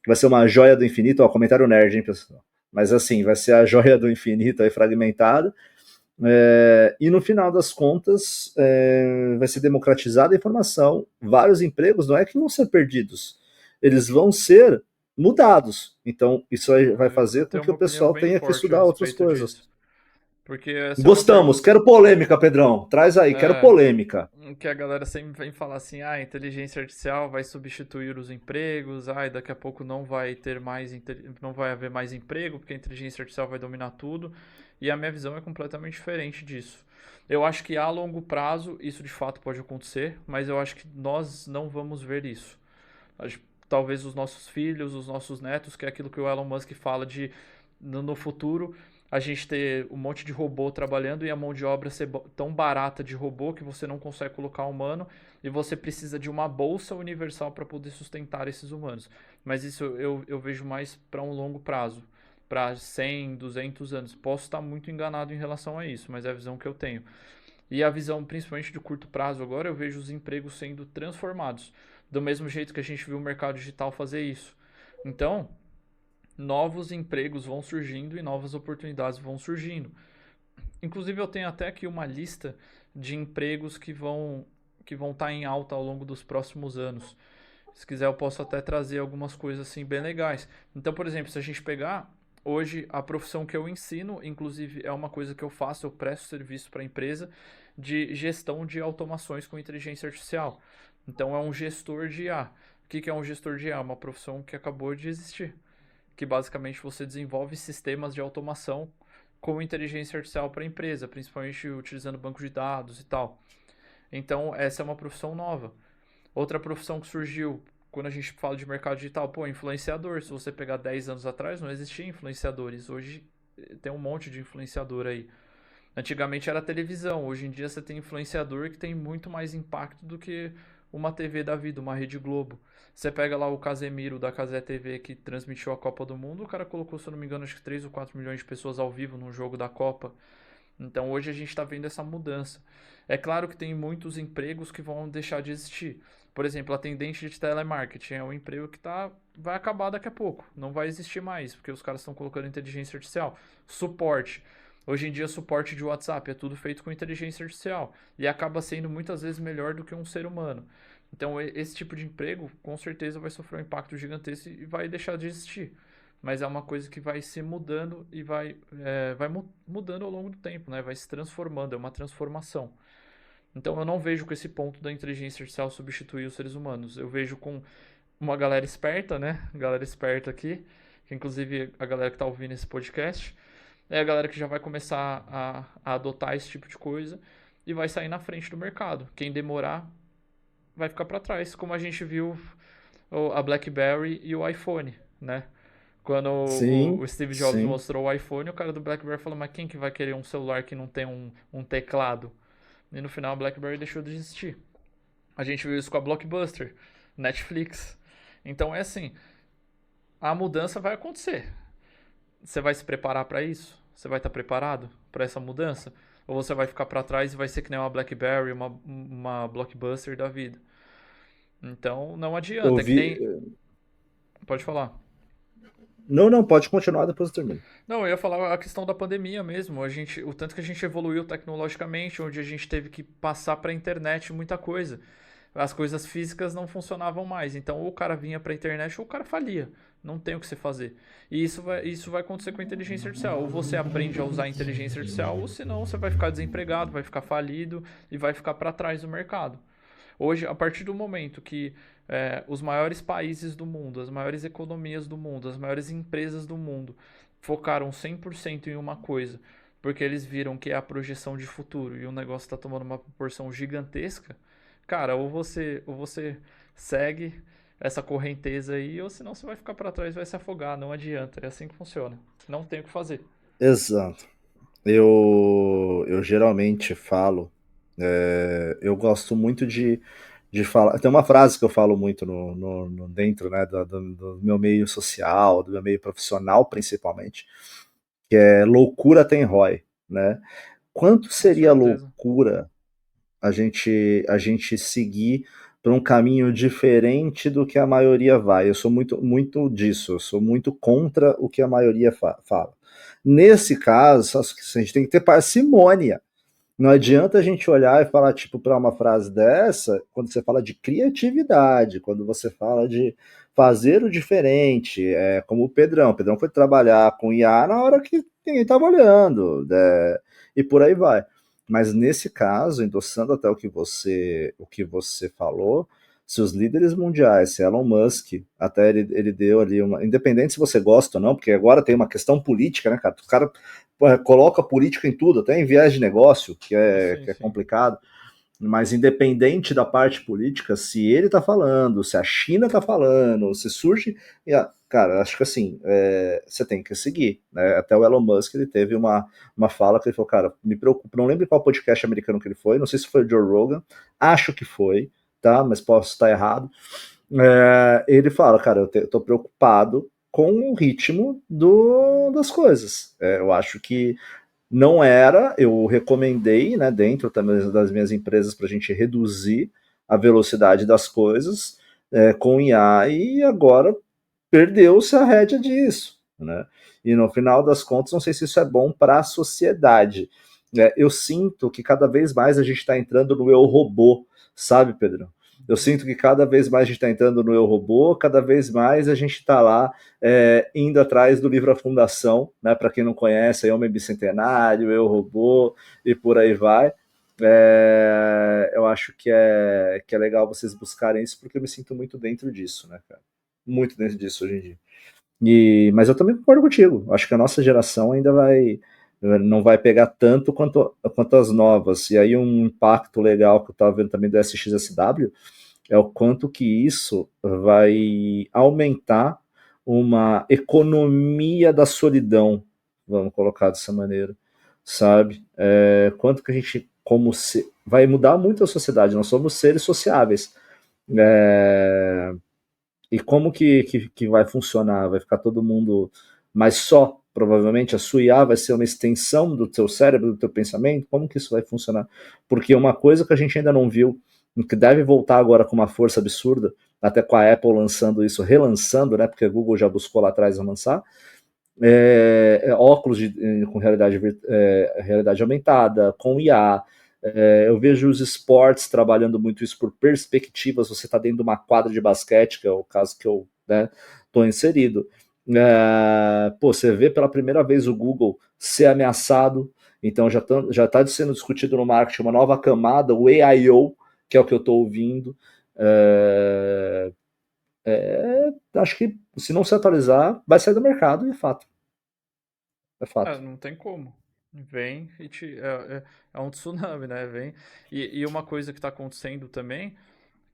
vai ser uma joia do infinito, ó, comentário nerd, hein, pessoal? Mas assim, vai ser a joia do infinito aí fragmentada, e no final das contas vai ser democratizada a informação. Vários empregos não é que vão ser perdidos, eles vão ser mudados. Então isso vai fazer Eu com tenho que uma o opinião pessoal bem tenha que forte a estudar outras respeito coisas. disso. Porque essa é uma Gostamos, pergunta quero polêmica, Pedrão. Traz aí, quero polêmica. que a galera sempre vem falar assim, a inteligência artificial vai substituir os empregos, daqui a pouco não vai ter mais, não vai haver mais emprego, porque a inteligência artificial vai dominar tudo. E a minha visão é completamente diferente disso. Eu acho que a longo prazo isso de fato pode acontecer, mas eu acho que nós não vamos ver isso. Talvez os nossos filhos, os nossos netos, que é aquilo que o Elon Musk fala de no futuro a gente ter um monte de robô trabalhando e a mão de obra ser tão barata de robô que você não consegue colocar humano e você precisa de uma bolsa universal para poder sustentar esses humanos. Mas isso eu vejo mais para um longo prazo, para 100, 200 anos. Posso estar muito enganado em relação a isso, mas é a visão que eu tenho. E a visão, principalmente de curto prazo agora, eu vejo os empregos sendo transformados. Do mesmo jeito que a gente viu o mercado digital fazer isso. Então, novos empregos vão surgindo e novas oportunidades vão surgindo. Inclusive, eu tenho até aqui uma lista de empregos que vão estar em alta ao longo dos próximos anos. Se quiser, eu posso até trazer algumas coisas assim bem legais. Então, por exemplo, se a gente pegar hoje a profissão que eu ensino, inclusive é uma coisa que eu faço, eu presto serviço para a empresa de gestão de automações com inteligência artificial. Então, é um gestor de IA. O que é um gestor de IA? Uma profissão que acabou de existir, que basicamente você desenvolve sistemas de automação com inteligência artificial para a empresa, principalmente utilizando banco de dados e tal. Então, essa é uma profissão nova. Outra profissão que surgiu quando a gente fala de mercado digital, influenciador. Se você pegar 10 anos atrás, não existia influenciadores. Hoje tem um monte de influenciador aí. Antigamente era televisão, hoje em dia você tem influenciador que tem muito mais impacto do que uma TV da vida, uma Rede Globo. Você pega lá o Casemiro da Cazé TV que transmitiu a Copa do Mundo, o cara colocou, se eu não me engano, acho que 3 ou 4 milhões de pessoas ao vivo num jogo da Copa. Então hoje a gente está vendo essa mudança. É claro que tem muitos empregos que vão deixar de existir. Por exemplo, atendente de telemarketing é um emprego que vai acabar daqui a pouco. Não vai existir mais, porque os caras estão colocando inteligência artificial. Suporte. Hoje em dia, suporte de WhatsApp é tudo feito com inteligência artificial. E acaba sendo muitas vezes melhor do que um ser humano. Então, esse tipo de emprego, com certeza, vai sofrer um impacto gigantesco e vai deixar de existir. Mas é uma coisa que vai se mudando e vai mudando ao longo do tempo, né? Vai se transformando, é uma transformação. Então eu não vejo com esse ponto da inteligência artificial substituir os seres humanos. Eu vejo com uma galera esperta, né? Galera esperta aqui, que inclusive a galera que está ouvindo esse podcast, é a galera que já vai começar a adotar esse tipo de coisa e vai sair na frente do mercado. Quem demorar vai ficar para trás, como a gente viu a BlackBerry e o iPhone, né? Quando o Sim, Steve Jobs sim. mostrou o iPhone, o cara do BlackBerry falou, mas quem que vai querer um celular que não tem um teclado? E no final, a BlackBerry deixou de existir. A gente viu isso com a Blockbuster, Netflix. Então é assim, a mudança vai acontecer. Você vai se preparar para isso? Você vai estar preparado para essa mudança? Ou você vai ficar para trás e vai ser que nem uma BlackBerry, uma Blockbuster da vida? Então não Eu adianta, é que vi. nem. Pode falar. Não, não, pode continuar, depois eu termino. Não, eu ia falar a questão da pandemia mesmo. O tanto que a gente evoluiu tecnologicamente, onde a gente teve que passar para a internet muita coisa. As coisas físicas não funcionavam mais. Então, ou o cara vinha para a internet ou o cara falia. Não tem o que você fazer. E isso vai acontecer com a inteligência artificial. Ou você aprende a usar a inteligência artificial, ou senão você vai ficar desempregado, vai ficar falido e vai ficar para trás do mercado. Hoje, a partir do momento que os maiores países do mundo, as maiores economias do mundo, as maiores empresas do mundo focaram 100% em uma coisa, porque eles viram que é a projeção de futuro e o negócio está tomando uma proporção gigantesca, cara, ou você segue essa correnteza aí, ou senão você vai ficar para trás, vai se afogar, não adianta, é assim que funciona. Não tem o que fazer. Exato. Eu geralmente falo, eu gosto muito de falar. Tem uma frase que eu falo muito dentro, né, do meu meio social, do meu meio profissional, principalmente, que é loucura tem ROI, né? Quanto Com seria certeza. loucura a gente seguir para um caminho diferente do que a maioria vai? Eu sou muito disso, eu sou muito contra o que a maioria fala. Nesse caso, a gente tem que ter parcimônia. Não adianta a gente olhar e falar, tipo, para uma frase dessa, quando você fala de criatividade, quando você fala de fazer o diferente, como o Pedrão. O Pedrão foi trabalhar com IA na hora que ninguém estava olhando, né? E por aí vai. Mas nesse caso, endossando até o que você falou, se os líderes mundiais, se Elon Musk, até ele deu ali uma. Independente se você gosta ou não, porque agora tem uma questão política, né, cara? Os caras coloca política em tudo, até em viés de negócio, que é, Sim, que é sim. complicado. Mas independente da parte política, se ele está falando, se a China está falando, se surge. Cara, acho que assim, você tem que seguir. Né? Até o Elon Musk ele teve uma fala que ele falou: cara, me preocupa, não lembro qual podcast americano que ele foi, não sei se foi o Joe Rogan, acho que foi, tá? Mas posso estar errado. Ele fala: cara, eu tô preocupado com o ritmo das coisas. Eu acho que não era, eu recomendei, né, dentro também das minhas empresas, para a gente reduzir a velocidade das coisas com IA, e agora perdeu-se a rédea disso. Né? E no final das contas, não sei se isso é bom para a sociedade. Eu sinto que cada vez mais a gente está entrando no eu robô, sabe, Pedro? Eu sinto que cada vez mais a gente está entrando no eu robô, cada vez mais a gente está lá indo atrás do livro A Fundação, né? Para quem não conhece, é Homem Bicentenário, Eu Robô e por aí vai. Eu acho que é legal vocês buscarem isso, porque eu me sinto muito dentro disso, né, cara? Muito dentro disso hoje em dia. Mas eu também concordo contigo. Acho que a nossa geração ainda não vai pegar tanto quanto as novas. E aí um impacto legal que eu estava vendo também do SXSW é o quanto que isso vai aumentar uma economia da solidão, vamos colocar dessa maneira, sabe? Quanto que a gente, vai mudar muito a sociedade, nós somos seres sociáveis. E como que vai funcionar? Vai ficar todo mundo mais só? Provavelmente a sua IA vai ser uma extensão do teu cérebro, do teu pensamento? Como que isso vai funcionar? Porque uma coisa que a gente ainda não viu, que deve voltar agora com uma força absurda, até com a Apple lançando isso, relançando, né? Porque a Google já buscou lá atrás lançar, óculos com realidade aumentada, com IA. Eu vejo os esportes trabalhando muito isso por perspectivas. Você está dentro de uma quadra de basquete, que é o caso que eu estou inserido. Você vê pela primeira vez o Google ser ameaçado. Então já tá sendo discutido no marketing uma nova camada, o AIO, que é o que eu estou ouvindo. Acho que se não se atualizar, vai sair do mercado, e é fato. É fato. Não tem como. Vem é um tsunami, né? Vem. E uma coisa que está acontecendo também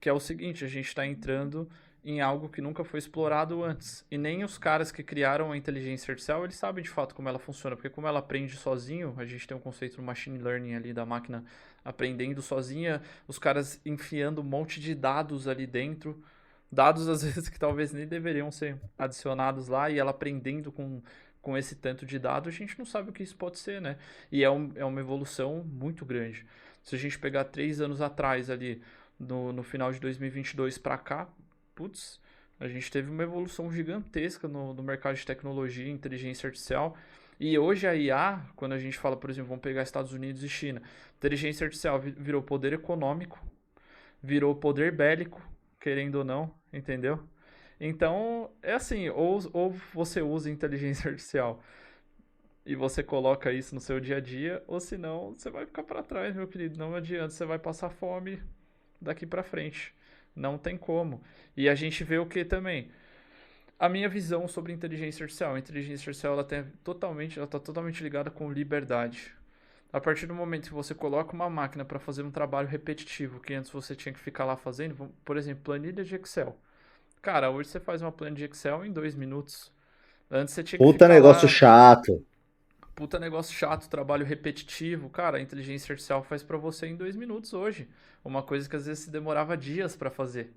que é o seguinte, a gente está entrando em algo que nunca foi explorado antes. E nem os caras que criaram a inteligência artificial, eles sabem de fato como ela funciona, porque como ela aprende sozinho, a gente tem um conceito do machine learning ali da máquina aprendendo sozinha, os caras enfiando um monte de dados ali dentro, dados às vezes que talvez nem deveriam ser adicionados lá, e ela aprendendo com esse tanto de dados, a gente não sabe o que isso pode ser, né? E é uma evolução muito grande. Se a gente pegar 3 anos atrás ali, no final de 2022 para cá, putz, a gente teve uma evolução gigantesca no mercado de tecnologia e inteligência artificial. E hoje a IA, quando a gente fala, por exemplo, vamos pegar Estados Unidos e China, inteligência artificial virou poder econômico, virou poder bélico, querendo ou não, entendeu? Então, é assim, ou você usa inteligência artificial e você coloca isso no seu dia a dia, ou senão você vai ficar para trás, meu querido. Não adianta, você vai passar fome daqui para frente. Não tem como. E a gente vê o que também? A minha visão sobre inteligência artificial. A inteligência artificial ela tá totalmente ligada com liberdade. A partir do momento que você coloca uma máquina para fazer um trabalho repetitivo, que antes você tinha que ficar lá fazendo, por exemplo, planilha de Excel. Cara, hoje você faz uma planilha de Excel em 2 minutos. Antes você tinha que Puta ficar negócio lá, chato. puta negócio chato, trabalho repetitivo. Cara, a inteligência artificial faz pra você em 2 minutos hoje. Uma coisa que às vezes se demorava dias pra fazer.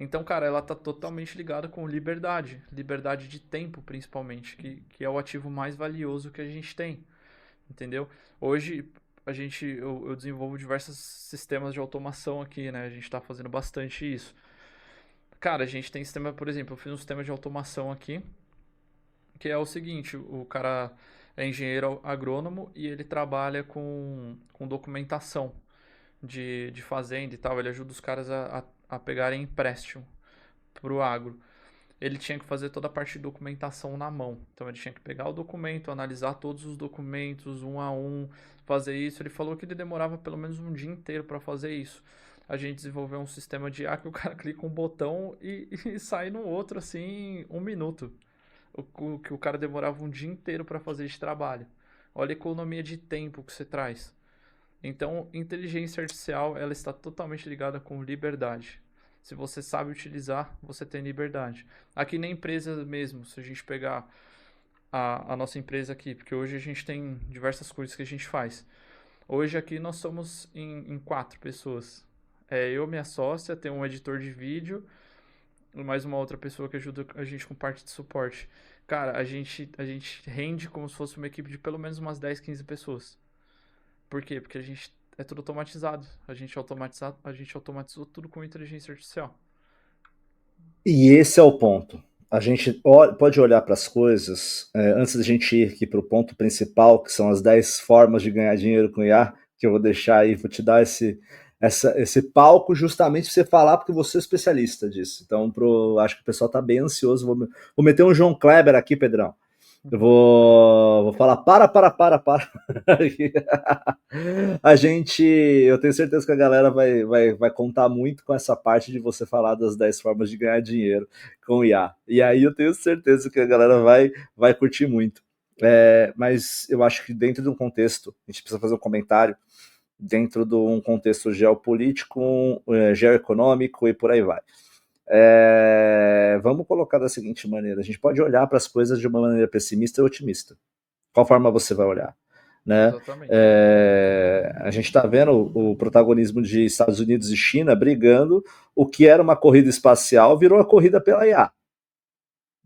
Então, cara, ela tá totalmente ligada com liberdade. Liberdade de tempo, principalmente, que é o ativo mais valioso que a gente tem. Entendeu? Hoje eu desenvolvo diversos sistemas de automação aqui, né? A gente tá fazendo bastante isso. Cara, a gente tem sistema, por exemplo, eu fiz um sistema de automação aqui que é o seguinte, o cara é engenheiro agrônomo e ele trabalha com documentação de fazenda e tal, ele ajuda os caras a pegarem empréstimo pro agro. Ele tinha que fazer toda a parte de documentação na mão. Então ele tinha que pegar o documento, analisar todos os documentos, um a um, fazer isso. Ele falou que ele demorava pelo menos um dia inteiro para fazer isso. A gente desenvolveu um sistema de IA que o cara clica um botão e sai no outro assim em 1 minuto que o cara demorava um dia inteiro para fazer esse trabalho. Olha a economia de tempo que você traz. Então, inteligência artificial, ela está totalmente ligada com liberdade. Se você sabe utilizar, você tem liberdade. Aqui na empresa mesmo, se a gente pegar a nossa empresa aqui, porque hoje a gente tem diversas coisas que a gente faz. Hoje aqui nós somos em 4 pessoas. Eu, minha sócia, tem um editor de vídeo, mais uma outra pessoa que ajuda a gente com parte de suporte. Cara, a gente rende como se fosse uma equipe de pelo menos umas 10, 15 pessoas. Por quê? Porque a gente é tudo automatizado. A gente automatizou tudo com inteligência artificial. E esse é o ponto. A gente pode olhar para as coisas, antes da gente ir aqui para o ponto principal, que são as 10 formas de ganhar dinheiro com IA, que eu vou deixar aí, vou te dar esse palco justamente para você falar, porque você é especialista disso. Então, acho que o pessoal está bem ansioso. Vou meter um João Kleber aqui, Pedrão. Eu vou falar, para. Eu tenho certeza que a galera vai contar muito com essa parte de você falar das 10 formas de ganhar dinheiro com o IA. E aí eu tenho certeza que a galera vai curtir muito. Mas eu acho que dentro de um contexto, a gente precisa fazer um comentário, dentro de um contexto geopolítico, geoeconômico e por aí vai. Vamos colocar da seguinte maneira: a gente pode olhar para as coisas de uma maneira pessimista e otimista. Qual forma você vai olhar? Né? Exatamente. A gente está vendo o protagonismo de Estados Unidos e China brigando. O que era uma corrida espacial virou a corrida pela IA.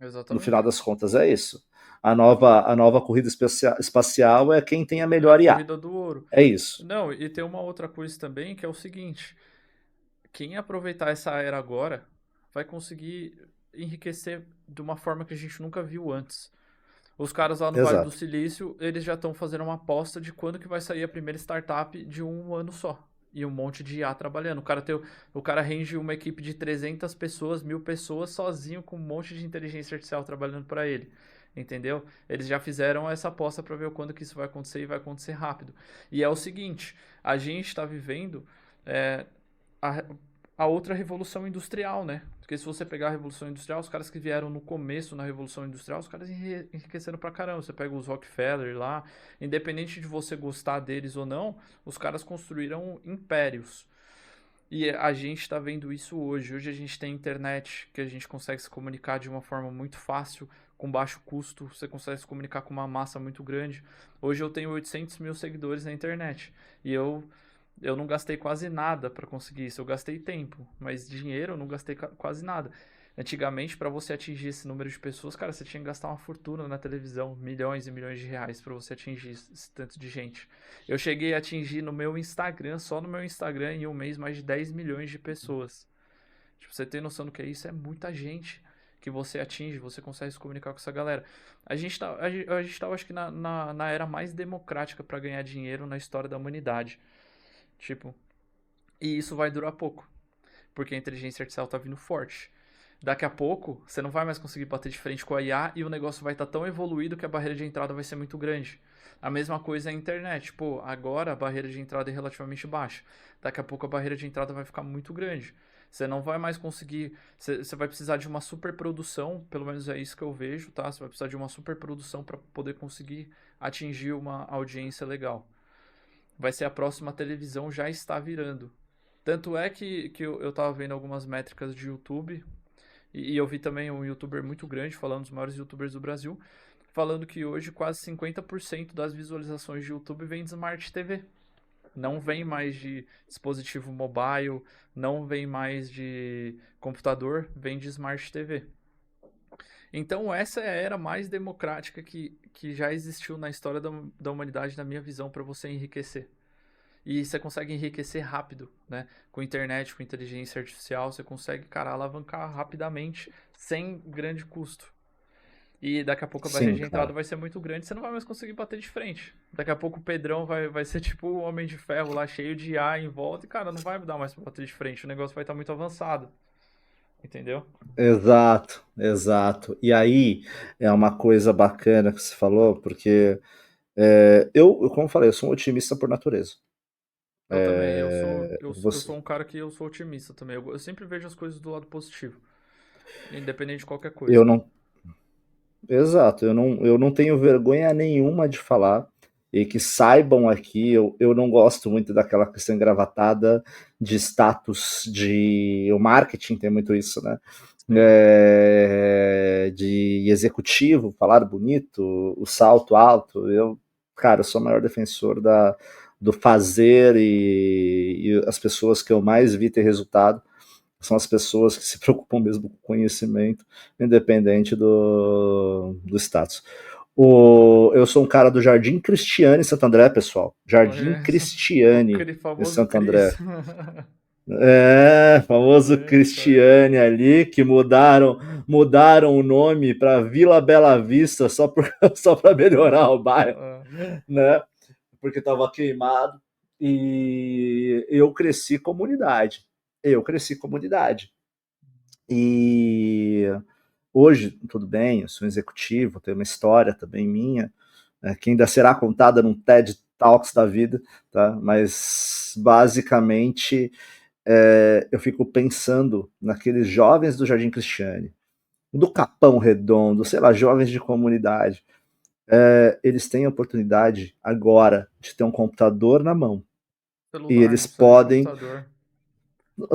Exatamente. No final das contas é isso. A nova corrida espacial é quem tem a melhor IA. A corrida do ouro. É isso. Não, e tem uma outra coisa também, que é o seguinte: quem aproveitar essa era agora vai conseguir enriquecer de uma forma que a gente nunca viu antes. Os caras lá no Vale do Exato. Silício, eles já estão fazendo uma aposta de quando que vai sair a primeira startup de um ano só. E um monte de IA trabalhando. O cara rende uma equipe de 300 pessoas, 1.000 pessoas, sozinho com um monte de inteligência artificial trabalhando para ele. Entendeu? Eles já fizeram essa aposta para ver quando que isso vai acontecer e vai acontecer rápido. E é o seguinte, a gente está vivendo a, a outra revolução industrial, né? Porque se você pegar a revolução industrial, os caras que vieram no começo na revolução industrial, os caras enriqueceram pra caramba. Você pega os Rockefeller lá, independente de você gostar deles ou não, os caras construíram impérios. E a gente está vendo isso hoje. Hoje a gente tem internet, que a gente consegue se comunicar de uma forma muito fácil, com baixo custo. Você consegue se comunicar com uma massa muito grande. Hoje eu tenho 800 mil seguidores na internet. E eu não gastei quase nada para conseguir isso. Eu gastei tempo, mas dinheiro eu não gastei quase nada. Antigamente, para você atingir esse número de pessoas, cara, você tinha que gastar uma fortuna na televisão, milhões e milhões de reais para você atingir esse tanto de gente. Eu cheguei a atingir no meu Instagram, só no meu Instagram, em um mês, mais de 10 milhões de pessoas. Tipo, você tem noção do que é isso? É muita gente que você atinge, você consegue se comunicar com essa galera. A gente tá acho que, na era mais democrática para ganhar dinheiro na história da humanidade. Tipo, e isso vai durar pouco, porque a inteligência artificial tá vindo forte. Daqui a pouco, você não vai mais conseguir bater de frente com a IA e o negócio vai estar tão evoluído que a barreira de entrada vai ser muito grande. A mesma coisa é a internet. Pô, agora a barreira de entrada é relativamente baixa. Daqui a pouco a barreira de entrada vai ficar muito grande. Você não vai mais conseguir. Você vai precisar de uma superprodução, pelo menos é isso que eu vejo, tá? Você vai precisar de uma superprodução para poder conseguir atingir uma audiência legal. Vai ser a próxima televisão, já está virando. Tanto é que eu tava vendo algumas métricas de YouTube, e eu vi também um youtuber muito grande, falando dos maiores youtubers do Brasil, falando que hoje quase 50% das visualizações de YouTube vem de Smart TV. Não vem mais de dispositivo mobile, não vem mais de computador, vem de Smart TV. Então essa é a era mais democrática que já existiu na história da humanidade, na minha visão, para você enriquecer. E você consegue enriquecer rápido, né? Com internet, com inteligência artificial, você consegue, cara, alavancar rapidamente, sem grande custo. E daqui a pouco a barreira Sim, de entrada cara. vai ser muito grande, você não vai mais conseguir bater de frente. Daqui a pouco o Pedrão vai ser tipo o Homem de Ferro lá, cheio de ar em volta, e, cara, não vai dar mais pra bater de frente, o negócio vai estar muito avançado. Entendeu? Exato, exato. E aí é uma coisa bacana que você falou, porque como eu falei, eu sou um otimista por natureza. Eu também, eu Você, sou um cara que eu sou otimista também. Eu sempre vejo as coisas do lado positivo, independente de qualquer eu coisa. não, exato, eu não tenho vergonha nenhuma de falar. E que saibam aqui, eu não gosto muito daquela questão engravatada de status de. O marketing tem muito isso, né? Sim. De executivo, falar bonito, o salto alto. Cara, eu sou o maior defensor do fazer e as pessoas que eu mais vi ter resultado são as pessoas que se preocupam mesmo com o conhecimento, independente do status. Eu sou um cara do Jardim Cristiane em Santo André, pessoal. Jardim Conheço. Cristiane em Famoso Santo Cris. André. Famoso Conheço. Cristiane ali, que mudaram o nome para Vila Bela Vista só para melhorar o bairro, Ah, né? Porque estava queimado. E eu cresci comunidade. Eu cresci comunidade. E hoje, tudo bem, eu sou um executivo, tenho uma história também minha, né, que ainda será contada num TED Talks da vida, tá? Mas basicamente eu fico pensando naqueles jovens do Jardim Cristiane, do Capão Redondo, sei lá, jovens de comunidade. Eles têm a oportunidade agora de ter um computador na mão. E celular, não eles precisa nem podem computador.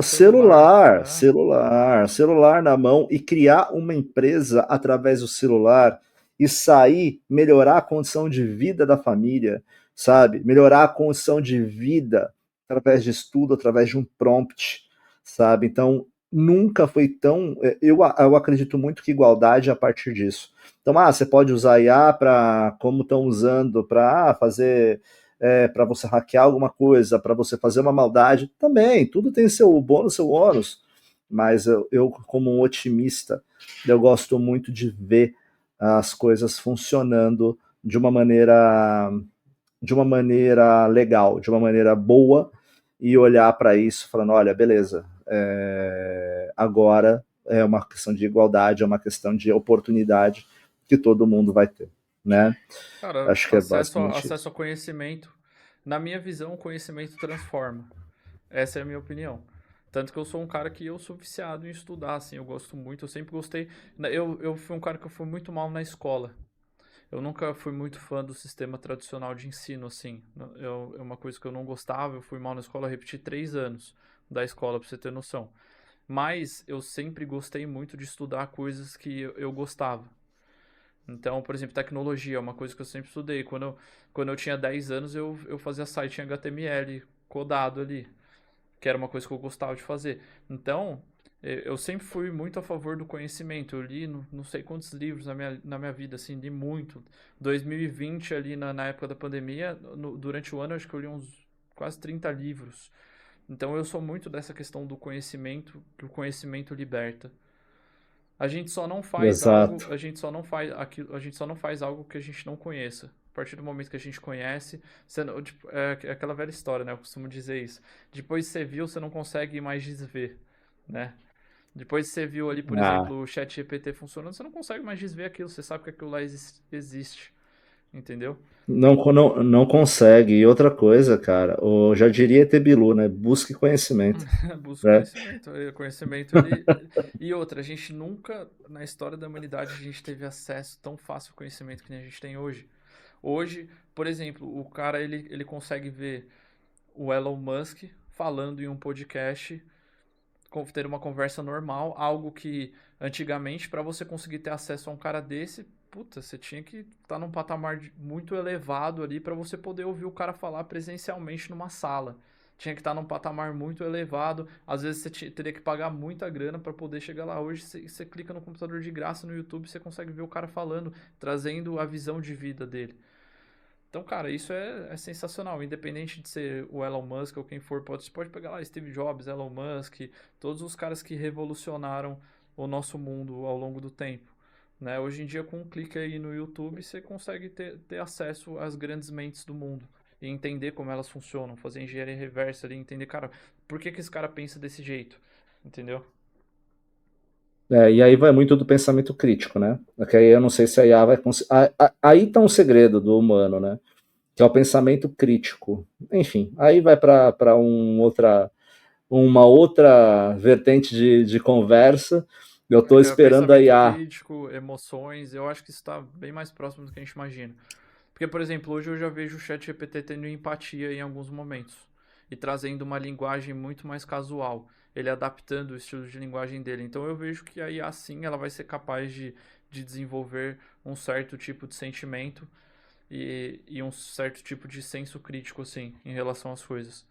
Celular. celular, É. celular, celular na mão e criar uma empresa através do celular e sair, melhorar a condição de vida da família, sabe? Melhorar a condição de vida através de estudo, através de um prompt, sabe? Então, nunca foi tão. Eu acredito muito que igualdade é a partir disso. Então, você pode usar IA para, como estão usando, para fazer para você hackear alguma coisa, para você fazer uma maldade, também, tudo tem seu bônus, seu ônus, mas eu, como um otimista, eu gosto muito de ver as coisas funcionando de uma maneira legal, de uma maneira boa, e olhar para isso falando, olha, beleza, agora é uma questão de igualdade, é uma questão de oportunidade que todo mundo vai ter, né? Cara, Acho que é basicamente acesso isso. ao conhecimento. Na minha visão, o conhecimento transforma. Essa é a minha opinião. Tanto que eu sou um cara que eu sou viciado em estudar, assim, eu gosto muito, eu sempre gostei. Eu fui um cara que eu fui muito mal na escola. Eu nunca fui muito fã do sistema tradicional de ensino, assim. É uma coisa que eu não gostava, eu fui mal na escola, eu repeti 3 anos. da escola, pra você ter noção. Mas eu sempre gostei muito de estudar coisas que eu gostava. Então, por exemplo, tecnologia é uma coisa que eu sempre estudei. Quando eu tinha 10 anos, eu fazia site em HTML codado ali, que era uma coisa que eu gostava de fazer. Então, eu sempre fui muito a favor do conhecimento. Eu li não sei quantos livros na minha vida, assim, li muito. 2020, ali na época da pandemia, durante o ano, acho que eu li uns quase 30 livros. Então, eu sou muito dessa questão do conhecimento, que o conhecimento liberta. A gente só não faz algo, Exato. a gente só não faz aquilo, a gente só não faz algo que a gente não conheça. A partir do momento que a gente conhece, você tipo, é aquela velha história, né? Eu costumo dizer isso. Depois que você viu, você não consegue mais desver, né? Depois que você viu ali, por Ah, exemplo, o chat GPT funcionando, você não consegue mais desver aquilo, você sabe que aquilo lá existe, entendeu? não consegue. E outra coisa, cara, eu já diria Tebilu, né? Busque conhecimento, Busca né? conhecimento. O conhecimento, ele. E outra, a gente nunca, na história da humanidade, a gente teve acesso tão fácil ao conhecimento que nem a gente tem hoje. Hoje, por exemplo, o cara ele consegue ver o Elon Musk falando em um podcast, ter uma conversa normal, algo que antigamente para você conseguir ter acesso a um cara desse, puta, você tinha que estar num patamar muito elevado ali para você poder ouvir o cara falar presencialmente numa sala. Tinha que estar num patamar muito elevado. Às vezes você teria que pagar muita grana para poder chegar lá. Hoje você clica no computador de graça no YouTube, você consegue ver o cara falando, trazendo a visão de vida dele. Então, cara, isso é sensacional. Independente de ser o Elon Musk ou quem for, você pode pegar lá Steve Jobs, Elon Musk, todos os caras que revolucionaram o nosso mundo ao longo do tempo. Né? Hoje em dia, com um clique aí no YouTube, você consegue ter acesso às grandes mentes do mundo e entender como elas funcionam, fazer engenharia reversa ali, entender, cara, por que esse cara pensa desse jeito? Entendeu? E aí vai muito do pensamento crítico, né? Que aí eu não sei se a IA vai conseguir. Aí tá um segredo do humano, né? Que é o pensamento crítico. Enfim, aí vai para uma outra vertente de conversa. Eu É estou que é esperando a pensamento IA. crítico, emoções, eu acho que isso está bem mais próximo do que a gente imagina. Porque, por exemplo, hoje eu já vejo o chat GPT tendo empatia em alguns momentos e trazendo uma linguagem muito mais casual, ele adaptando o estilo de linguagem dele. Então eu vejo que a IA sim, ela vai ser capaz de desenvolver um certo tipo de sentimento e um certo tipo de senso crítico, assim, em relação às coisas.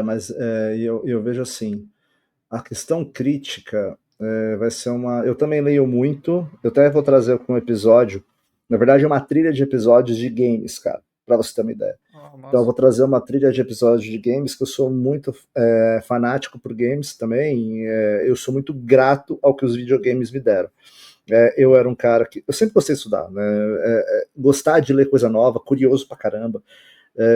Mas eu vejo assim, a questão crítica vai ser uma. Eu também leio muito, eu até vou trazer um episódio, na verdade, é uma trilha de episódios de games, cara, para você ter uma ideia. Ah, Então, eu massa. vou trazer uma trilha de episódios de games, que eu sou muito fanático por games também. Eu sou muito grato ao que os videogames me deram. Eu era um cara que. Eu sempre gostei de estudar, né? Gostar de ler coisa nova, curioso pra caramba.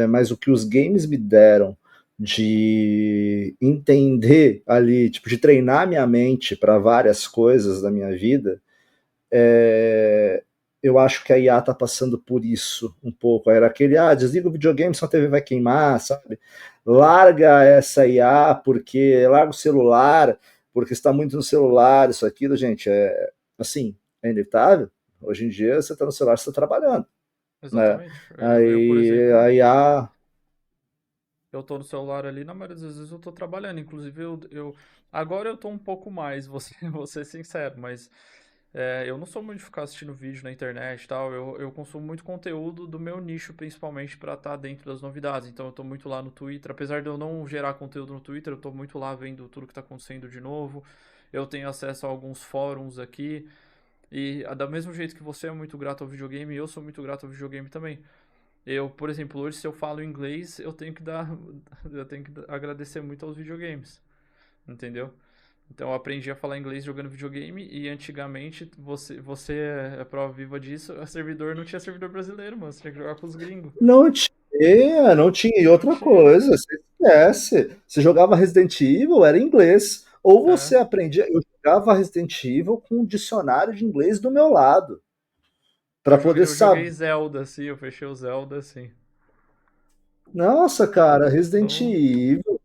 Mas o que os games me deram de entender ali, tipo, de treinar minha mente para várias coisas da minha vida, é, eu acho que a IA tá passando por isso um pouco. Era aquele, desliga o videogame, senão a TV vai queimar, sabe? Larga essa IA, porque larga o celular, porque está muito no celular, isso, aquilo, gente, assim, é inevitável. Hoje em dia, você está no celular, você está trabalhando, né? Exatamente. Por Aí a exemplo, IA. eu tô no celular ali, na maioria das vezes eu tô trabalhando. Inclusive, agora eu tô um pouco mais, vou ser sincero, mas eu não sou muito de ficar assistindo vídeo na internet e tal. Eu consumo muito conteúdo do meu nicho, principalmente para estar dentro das novidades. Então, eu tô muito lá no Twitter. Apesar de eu não gerar conteúdo no Twitter, eu tô muito lá vendo tudo que tá acontecendo de novo. Eu tenho acesso a alguns fóruns aqui. E do mesmo jeito que você é muito grato ao videogame, eu sou muito grato ao videogame também. Eu, por exemplo, hoje se eu falo inglês, eu tenho que agradecer muito aos videogames, entendeu? Então eu aprendi a falar inglês jogando videogame e antigamente você é prova viva disso, não tinha servidor brasileiro, mano, você tinha que jogar com os gringos. Não tinha. E Não outra tinha. coisa, você esquece. Você jogava Resident Evil, era inglês. Ou É. você aprendia. Eu jogava Resident Evil com um dicionário de inglês do meu lado. Para poder Eu joguei saber. Zelda, assim, eu fechei o Zelda, assim. Nossa, cara, Resident Então, Evil,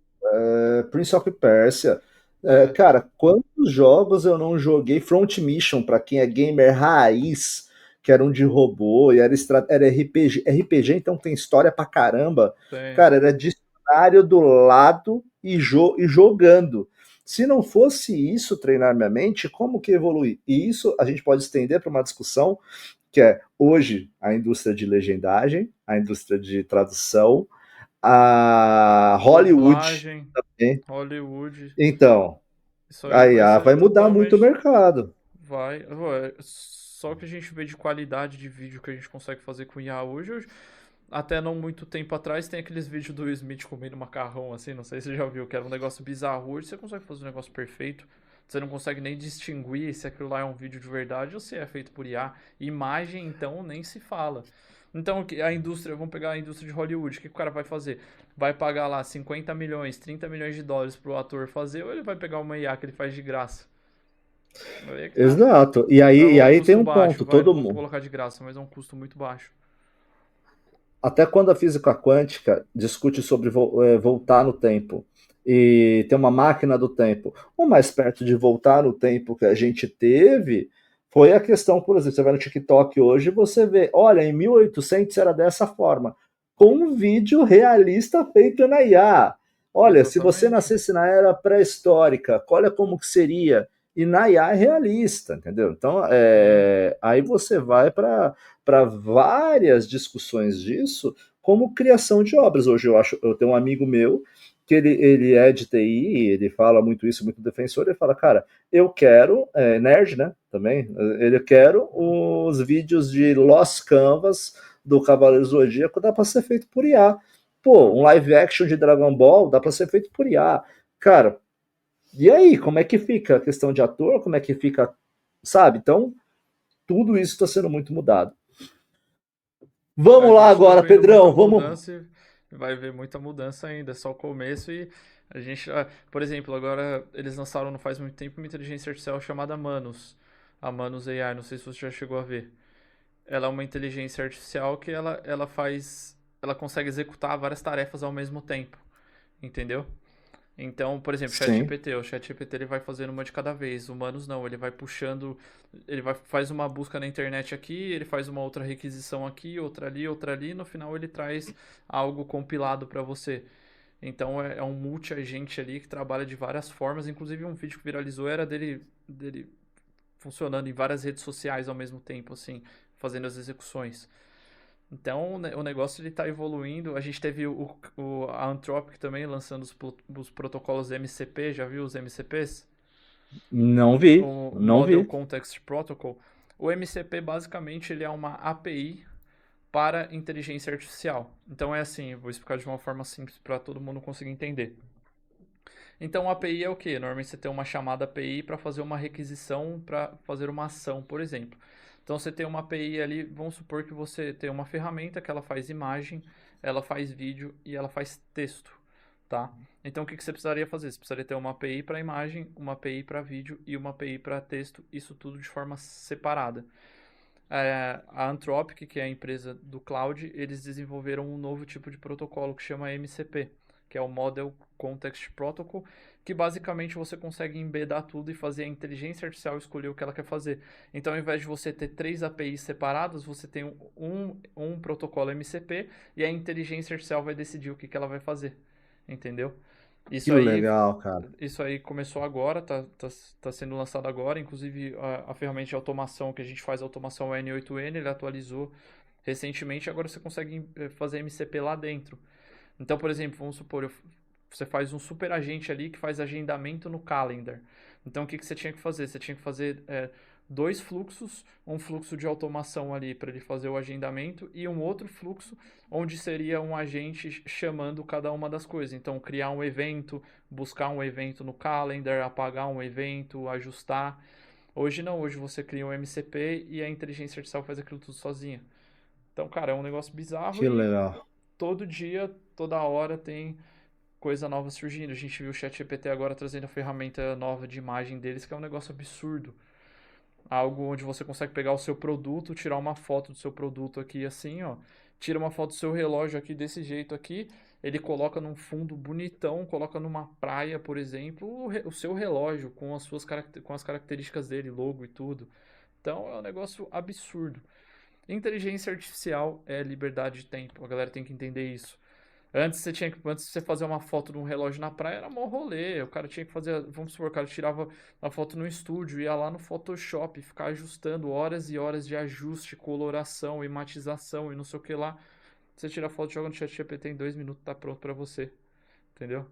Prince of Persia. é, Cara, quantos jogos eu não joguei? Front Mission, para quem é gamer raiz, que era um de robô, e era RPG. RPG, então tem história pra caramba. tem. Cara, era dicionário do lado, e jogando. Se não fosse isso treinar minha mente, como que evoluir? E isso a gente pode estender para uma discussão que é hoje a indústria de legendagem, a indústria de tradução, a Hollywood Dublagem, também. Hollywood. Então, Isso aí a vai IA ser vai mudar muito o totalmente. mercado. Vai. Ué, só o que a gente vê de qualidade de vídeo que a gente consegue fazer com IA hoje. Até não muito tempo atrás tem aqueles vídeos do Will Smith comendo macarrão, assim, não sei se você já viu, que era um negócio bizarro. Hoje você consegue fazer um negócio perfeito. Você não consegue nem distinguir se aquilo lá é um vídeo de verdade ou se é feito por IA. Imagem, então, nem se fala. Então, a indústria, vamos pegar a indústria de Hollywood, o que o cara vai fazer? Vai pagar lá 50 milhões, 30 milhões de dólares pro ator fazer ou ele vai pegar uma IA que ele faz de graça? Aí é que tá. Exato. Ou E é um aí tem custo um baixo, ponto, vai, não todo vamos mundo. colocar de graça, mas é um custo muito baixo. Até quando a física quântica discute sobre voltar no tempo e ter uma máquina do tempo, o mais perto de voltar no tempo que a gente teve foi a questão, por exemplo, você vai no TikTok hoje e você vê, olha, em 1800 era dessa forma, com um vídeo realista feito na IA. Olha, se você Exatamente. nascesse na era pré-histórica, olha como que seria. E na IA é realista, entendeu? Então, Sim. aí você vai para várias discussões disso, como criação de obras. Hoje eu tenho um amigo meu que ele é de TI, ele fala muito isso, muito defensor, ele fala, cara, eu quero, nerd, né, também, ele quero os vídeos de Lost Canvas do Cavaleiro Zodíaco, dá para ser feito por IA. Pô, um live action de Dragon Ball dá para ser feito por IA. Cara, e aí, como é que fica a questão de ator? Como é que fica, sabe? Então, tudo isso está sendo muito mudado. A Vamos lá gente tá agora, vendo muita Pedrão. Vamos. mudança e vai ver muita mudança ainda, é só o começo e a gente, por exemplo, agora eles lançaram não faz muito tempo uma inteligência artificial chamada Manus, a Manus AI, não sei se você já chegou a ver. Ela é uma inteligência artificial que ela consegue executar várias tarefas ao mesmo tempo, entendeu? Então, por exemplo, Sim. o ChatGPT ele vai fazendo uma de cada vez. Humanos não, ele vai puxando, faz uma busca na internet aqui, ele faz uma outra requisição aqui, outra ali, e no final ele traz algo compilado para você. Então é um multi-agente ali que trabalha de várias formas. Inclusive um vídeo que viralizou era dele funcionando em várias redes sociais ao mesmo tempo, assim, fazendo as execuções. Então, o negócio ele está evoluindo. A gente teve a Anthropic também lançando os protocolos MCP, já viu os MCPs? Não vi, O não Model vi. Context Protocol. O MCP basicamente ele é uma API para inteligência artificial. Então é assim, vou explicar de uma forma simples para todo mundo conseguir entender. Então, a API é o quê? Normalmente você tem uma chamada API para fazer uma requisição, para fazer uma ação, por exemplo. Então, você tem uma API ali, vamos supor que você tem uma ferramenta que ela faz imagem, ela faz vídeo e ela faz texto, tá? Então, o que você precisaria fazer? Você precisaria ter uma API para imagem, uma API para vídeo e uma API para texto, isso tudo de forma separada. A Anthropic, que é a empresa do cloud, eles desenvolveram um novo tipo de protocolo que chama MCP, que é o Model Context Protocol, que basicamente você consegue embedar tudo e fazer a inteligência artificial escolher o que ela quer fazer. Então, ao invés de você ter três APIs separadas, você tem um protocolo MCP e a inteligência artificial vai decidir o que ela vai fazer. Entendeu? Que Isso aí legal, cara. isso aí começou agora, tá sendo lançado agora. Inclusive, a ferramenta de automação que a gente faz, a automação N8N, ele atualizou recentemente. Agora você consegue fazer MCP lá dentro. Então, por exemplo, vamos supor, você faz um super agente ali que faz agendamento no calendar. Então, o que você tinha que fazer? Você tinha que fazer dois fluxos, um fluxo de automação ali para ele fazer o agendamento e um outro fluxo onde seria um agente chamando cada uma das coisas. Então, criar um evento, buscar um evento no calendar, apagar um evento, ajustar. Hoje não, hoje você cria um MCP e a inteligência artificial faz aquilo tudo sozinha. Então, cara, é um negócio bizarro Que e legal. todo dia, toda hora tem coisa nova surgindo. A gente viu o ChatGPT agora trazendo a ferramenta nova de imagem deles, que é um negócio absurdo. Algo onde você consegue pegar o seu produto, tirar uma foto do seu produto aqui assim, ó. Tira uma foto do seu relógio aqui desse jeito aqui. Ele coloca num fundo bonitão, coloca numa praia, por exemplo, o seu relógio com com as características dele, logo e tudo. Então é um negócio absurdo. Inteligência artificial é liberdade de tempo. A galera tem que entender isso. Antes de você fazer uma foto de um relógio na praia, era mó rolê. O cara tinha que fazer, vamos supor, o cara tirava a foto no estúdio, ia lá no Photoshop, ficar ajustando horas e horas de ajuste, coloração e matização e não sei o que lá. Você tira a foto, joga no ChatGPT em 2 minutos, tá pronto pra você. Entendeu?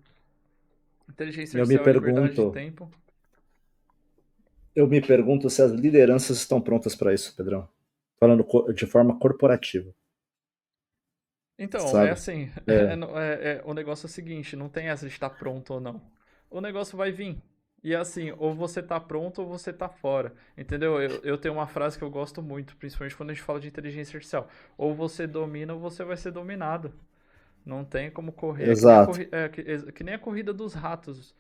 Inteligência Eu me artificial é liberdade de pergunto, tempo. eu me pergunto se as lideranças estão prontas para isso, Pedrão. Falando de forma corporativa, Então, é sabe? assim, É, o negócio é o seguinte, não tem essa de estar pronto ou não. O negócio vai vir. E é assim, ou você tá pronto ou você tá fora. Entendeu? Eu tenho uma frase que eu gosto muito, principalmente quando a gente fala de inteligência artificial. Ou você domina ou você vai ser dominado. Não tem como correr. É que nem a, exato. corri que nem a corrida dos ratos.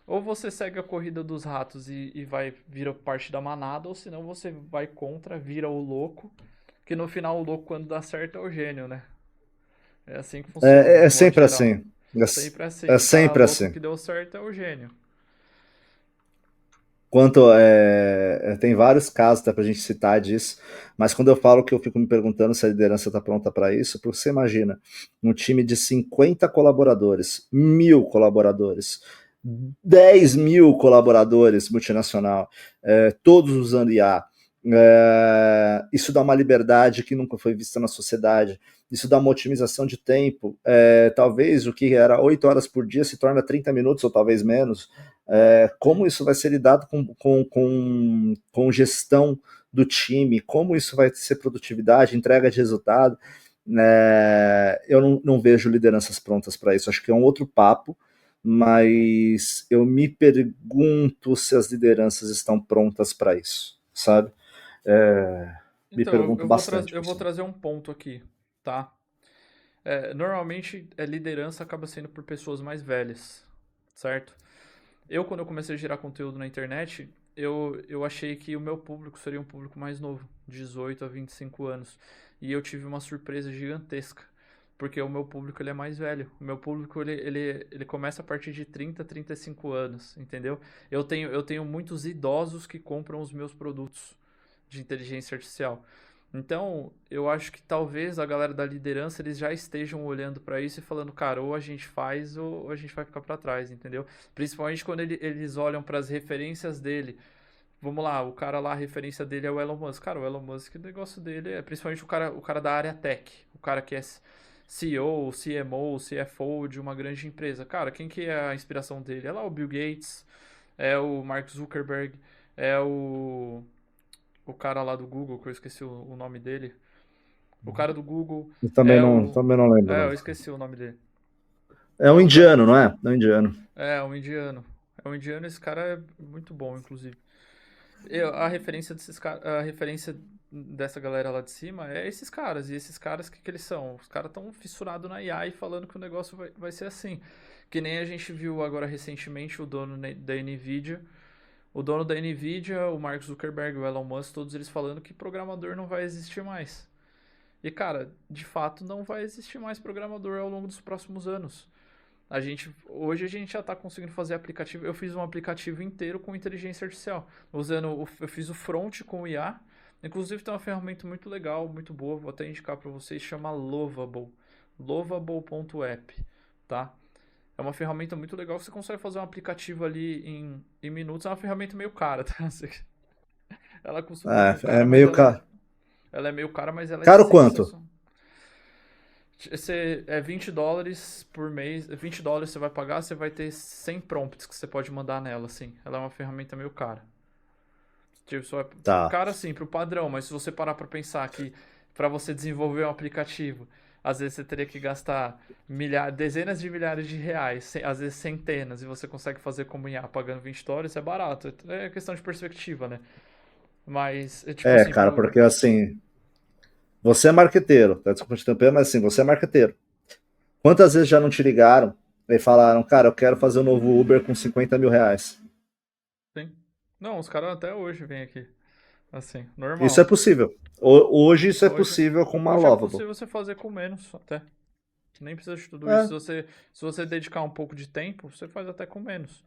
Ou você segue a corrida dos ratos e vai vira parte da manada, ou senão você vai contra, vira o louco. Que no final o louco, quando dá certo, é o gênio, né? É assim que funciona, É de modo sempre geral. assim. Sempre assim. É O cara sempre louco assim. que deu certo é o gênio. Tem vários casos para a gente citar disso, mas quando eu falo que eu fico me perguntando se a liderança está pronta para isso, porque você imagina um time de 50 colaboradores, 1.000 colaboradores, 10.000 colaboradores multinacional, todos usando IA. Isso dá uma liberdade que nunca foi vista na sociedade. Isso dá uma otimização de tempo. Talvez o que era 8 horas por dia se torna 30 minutos ou talvez menos. Como Sim. isso vai ser lidado com gestão do time, como isso vai ser produtividade, entrega de resultado. Eu não vejo lideranças prontas para isso. Acho que é um outro papo, mas eu me pergunto se as lideranças estão prontas para isso, sabe? Me Então, pergunto bastante, eu vou pessoal. trazer um ponto aqui, tá? Normalmente, a liderança acaba sendo por pessoas mais velhas, certo? Quando eu comecei a gerar conteúdo na internet, eu achei que o meu público seria um público mais novo, 18 a 25 anos. E eu tive uma surpresa gigantesca, porque o meu público ele é mais velho. O meu público ele começa a partir de 30, 35 anos, entendeu? Eu tenho muitos idosos que compram os meus produtos de inteligência artificial. Então, eu acho que talvez a galera da liderança eles já estejam olhando para isso e falando, cara, ou a gente faz ou a gente vai ficar para trás, entendeu? Principalmente quando eles olham para as referências dele. Vamos lá, o cara lá, a referência dele é o Elon Musk. Cara, o Elon Musk, o negócio dele é principalmente o cara da área tech, o cara que é CEO, CMO, CFO de uma grande empresa. Cara, quem que é a inspiração dele? É lá o Bill Gates, é o Mark Zuckerberg, é o cara lá do Google, que eu esqueci o nome dele. O cara do Google Eu também é não, o. também não lembro, É, não. eu esqueci o nome dele. É É um o cara. indiano, não é? É um indiano. É, um indiano. É um indiano, esse cara é muito bom, inclusive. A referência dessa galera lá de cima é esses caras. E esses caras, o que, que eles são? Os caras estão fissurados na IA e falando que o negócio vai ser assim. Que nem a gente viu agora recentemente o dono da Nvidia. O dono da Nvidia, o Mark Zuckerberg, o Elon Musk, todos eles falando que programador não vai existir mais. E cara, de fato não vai existir mais programador ao longo dos próximos anos. Hoje a gente já está conseguindo fazer aplicativo. Eu fiz um aplicativo inteiro com inteligência artificial, eu fiz o front com o IA. Inclusive tem uma ferramenta muito legal, muito boa, vou até indicar para vocês, chama Lovable, lovable.app, tá? É uma ferramenta muito legal, você consegue fazer um aplicativo ali em minutos. É uma ferramenta meio cara, tá? Ela custa um pouquinho É cara, meio caro. ela é meio cara, mas ela é Caro quanto? sensacional. É $20 por mês, $20 você vai pagar, você vai ter 100 prompts que você pode mandar nela, assim. Ela é uma ferramenta meio cara. Tipo, só Tá. cara assim, pro padrão, mas se você parar pra pensar que pra você desenvolver um aplicativo, às vezes você teria que gastar dezenas de milhares de reais, às vezes centenas, e você consegue fazer como IA pagando $20, é barato. É questão de perspectiva, né? Mas, é tipo assim, Cara, porque assim, você é marqueteiro, tá? Desculpa te interromper, mas assim, você é marqueteiro. Quantas vezes já não te ligaram e falaram, cara, eu quero fazer um novo Uber com 50 mil reais? sim. Não, os caras até hoje vêm aqui. Assim, Isso é normal. possível. Hoje isso é Hoje, possível com uma hoje é Lovable. possível você fazer com menos até. Nem precisa de tudo isso. É. Se você dedicar um pouco de tempo, você faz até com menos.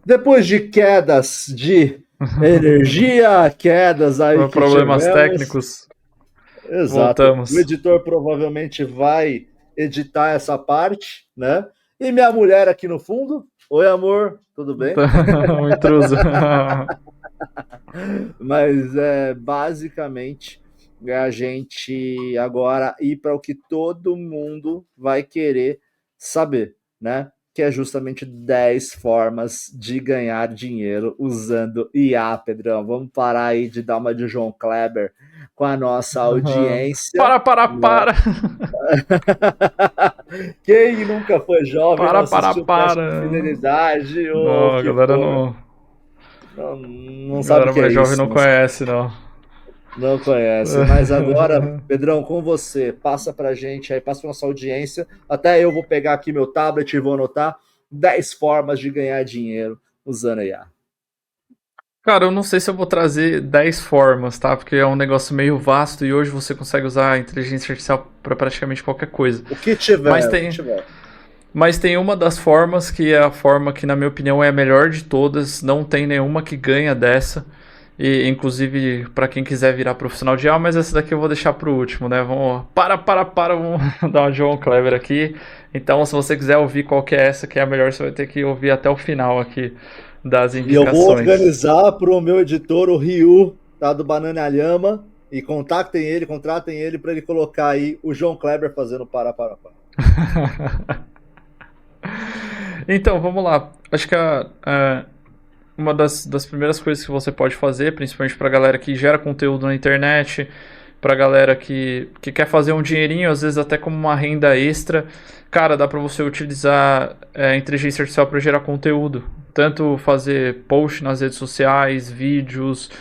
Depois de quedas de Energia, quedas aí que Problemas tivemos. técnicos. Exato. Voltamos. O editor provavelmente vai editar essa parte, né? E minha mulher aqui no fundo. Oi, amor, tudo bem? Um intruso. Mas basicamente a gente agora ir para o que todo mundo vai querer saber, né? Que é justamente 10 formas de ganhar dinheiro usando IA, Pedrão. Vamos parar aí de dar uma de João Kleber com a nossa audiência. Para! Quem nunca foi jovem não assistiu teste de Para! fidelidade Não, ou o a que galera for. não. Não A sabe galera o que é mais jovem isso. não conhece, não. Não conhece, mas agora, Pedrão, com você, passa pra gente aí, passa pra nossa audiência, até eu vou pegar aqui meu tablet e vou anotar 10 formas de ganhar dinheiro usando a IA. Cara, eu não sei se eu vou trazer 10 formas, tá? Porque é um negócio meio vasto e hoje você consegue usar a inteligência artificial para praticamente qualquer coisa. O que tiver, Mas o tem, que tiver. mas tem uma das formas que é a forma que, na minha opinião, é a melhor de todas. Não tem nenhuma que ganha dessa. E, inclusive, para quem quiser virar profissional de IA, mas essa daqui eu vou deixar pro último, né? Vamos. Vamos dar uma João Kleber aqui. Então, se você quiser ouvir qual que é essa que é a melhor, você vai ter que ouvir até o final aqui das E eu indicações. vou organizar pro meu editor, o Ryu, tá, do Banana Lhama, e contratem ele para ele colocar aí o João Kleber fazendo para. Então, vamos lá. Acho que uma das primeiras coisas que você pode fazer, principalmente pra galera que gera conteúdo na internet, pra galera que quer fazer um dinheirinho, às vezes até como uma renda extra, cara, dá pra você utilizar a inteligência artificial pra gerar conteúdo. Tanto fazer post nas redes sociais, vídeos,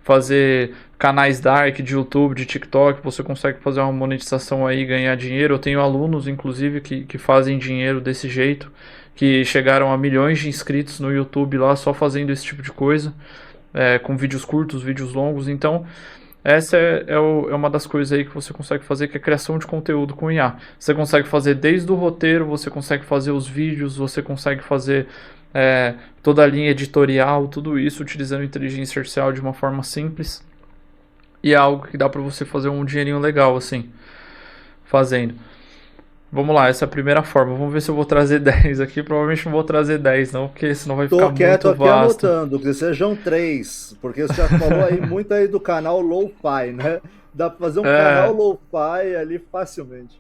fazer canais dark de YouTube, de TikTok, você consegue fazer uma monetização aí e ganhar dinheiro. Eu tenho alunos, inclusive, que fazem dinheiro desse jeito, que chegaram a milhões de inscritos no YouTube lá só fazendo esse tipo de coisa, com vídeos curtos, vídeos longos. Então, essa é uma das coisas aí que você consegue fazer, que é a criação de conteúdo com IA. Você consegue fazer desde o roteiro, você consegue fazer os vídeos, você consegue fazer toda a linha editorial, tudo isso utilizando inteligência artificial de uma forma simples. E é algo que dá pra você fazer um dinheirinho legal, assim, fazendo. Vamos lá, essa é a primeira forma. Vamos ver se eu vou trazer 10 aqui. Provavelmente não vou trazer 10 não, porque senão vai ficar Tô quieto muito aqui vasto. anotando, que sejam 3, porque você já falou aí muito aí do canal Lo-Fi, né? Dá pra fazer um canal Lo-Fi ali facilmente.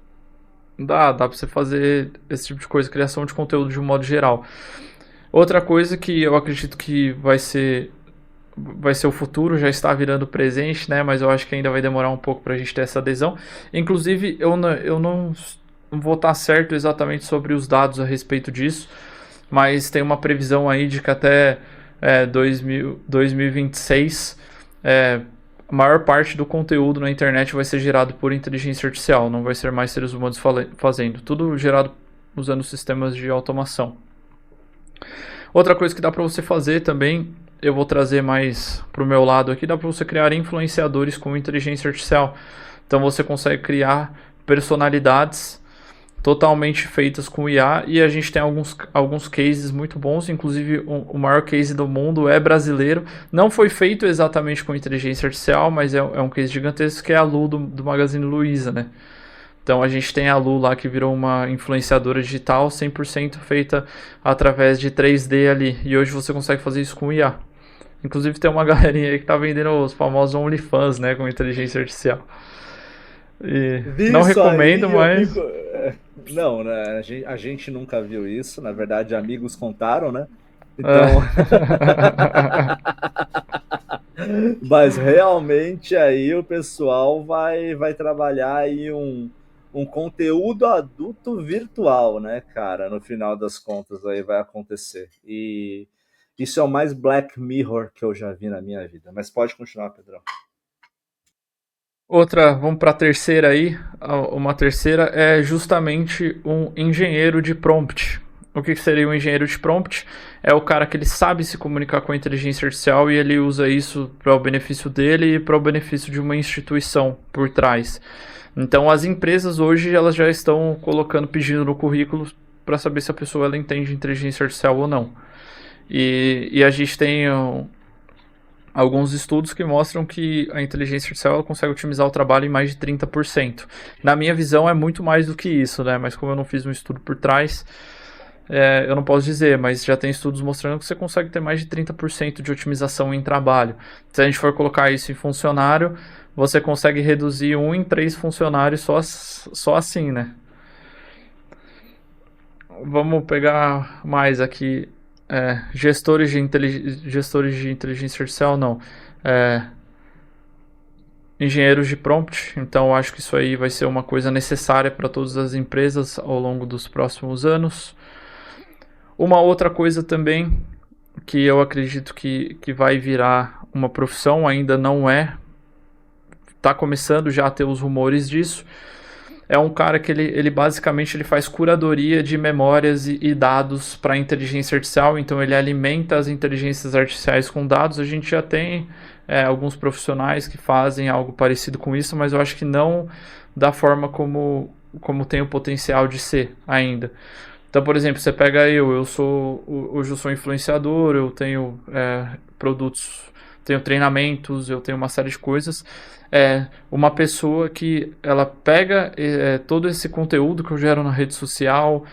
Dá pra você fazer esse tipo de coisa, criação de conteúdo de um modo geral. Outra coisa que eu acredito que vai ser o futuro, já está virando presente, né? Mas eu acho que ainda vai demorar um pouco pra gente ter essa adesão. Inclusive, eu não vou estar certo exatamente sobre os dados a respeito disso, mas tem uma previsão aí de que até 2026 a maior parte do conteúdo na internet vai ser gerado por inteligência artificial, não vai ser mais seres humanos fazendo, tudo gerado usando sistemas de automação. Outra coisa que dá para você fazer também, eu vou trazer mais pro meu lado aqui, dá para você criar influenciadores com inteligência artificial. Então você consegue criar personalidades totalmente feitas com IA, e a gente tem alguns cases muito bons, inclusive o maior case do mundo é brasileiro, não foi feito exatamente com inteligência artificial, mas é um case gigantesco, que é a Lu do Magazine Luiza, né? Então a gente tem a Lu lá que virou uma influenciadora digital 100% feita através de 3D ali, e hoje você consegue fazer isso com IA. Inclusive tem uma galerinha aí que tá vendendo os famosos OnlyFans, né, com inteligência artificial. E não recomendo, mas... Não, né? A gente nunca viu isso. Na verdade, amigos contaram, né? Então. Mas realmente aí o pessoal vai trabalhar aí um conteúdo adulto virtual, né, cara? No final das contas aí vai acontecer. E isso é o mais Black Mirror que eu já vi na minha vida. Mas pode continuar, Pedrão. Outra, vamos para a terceira aí. Uma terceira é justamente um engenheiro de prompt. O que seria um engenheiro de prompt? É o cara que ele sabe se comunicar com a inteligência artificial e ele usa isso para o benefício dele e para o benefício de uma instituição por trás. Então as empresas hoje elas já estão pedindo no currículo para saber se a pessoa ela entende inteligência artificial ou não. E a gente tem alguns estudos que mostram que a inteligência artificial ela consegue otimizar o trabalho em mais de 30%. Na minha visão é muito mais do que isso, né? Mas como eu não fiz um estudo por trás, eu não posso dizer, mas já tem estudos mostrando que você consegue ter mais de 30% de otimização em trabalho. Se a gente for colocar isso em funcionário, você consegue reduzir 1 em 3 funcionários só assim, né? Vamos pegar mais aqui. Gestores de inteligência artificial, não. Engenheiros de prompt. Então, eu acho que isso aí vai ser uma coisa necessária para todas as empresas ao longo dos próximos anos. Uma outra coisa também que eu acredito que vai virar uma profissão, ainda não é, está começando já a ter os rumores disso, é um cara que ele basicamente ele faz curadoria de memórias e dados para a inteligência artificial, então ele alimenta as inteligências artificiais com dados. A gente já tem alguns profissionais que fazem algo parecido com isso, mas eu acho que não da forma como tem o potencial de ser ainda. Então, por exemplo, você pega hoje eu sou influenciador, eu tenho produtos, tenho treinamentos, eu tenho uma série de coisas. Uma pessoa que ela pega todo esse conteúdo que eu gero na rede social,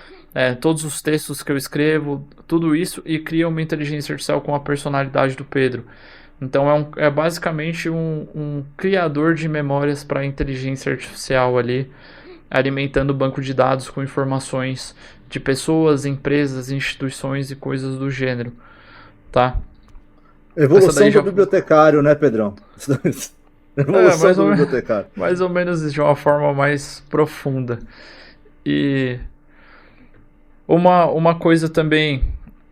todos os textos que eu escrevo, tudo isso, e cria uma inteligência artificial com a personalidade do Pedro. Então é basicamente um criador de memórias para a inteligência artificial ali, alimentando o banco de dados com informações de pessoas, empresas, instituições e coisas do gênero, tá? Evolução do bibliotecário, né, Pedrão? Evolução do bibliotecário. Mais ou menos de uma forma mais profunda. E uma coisa também,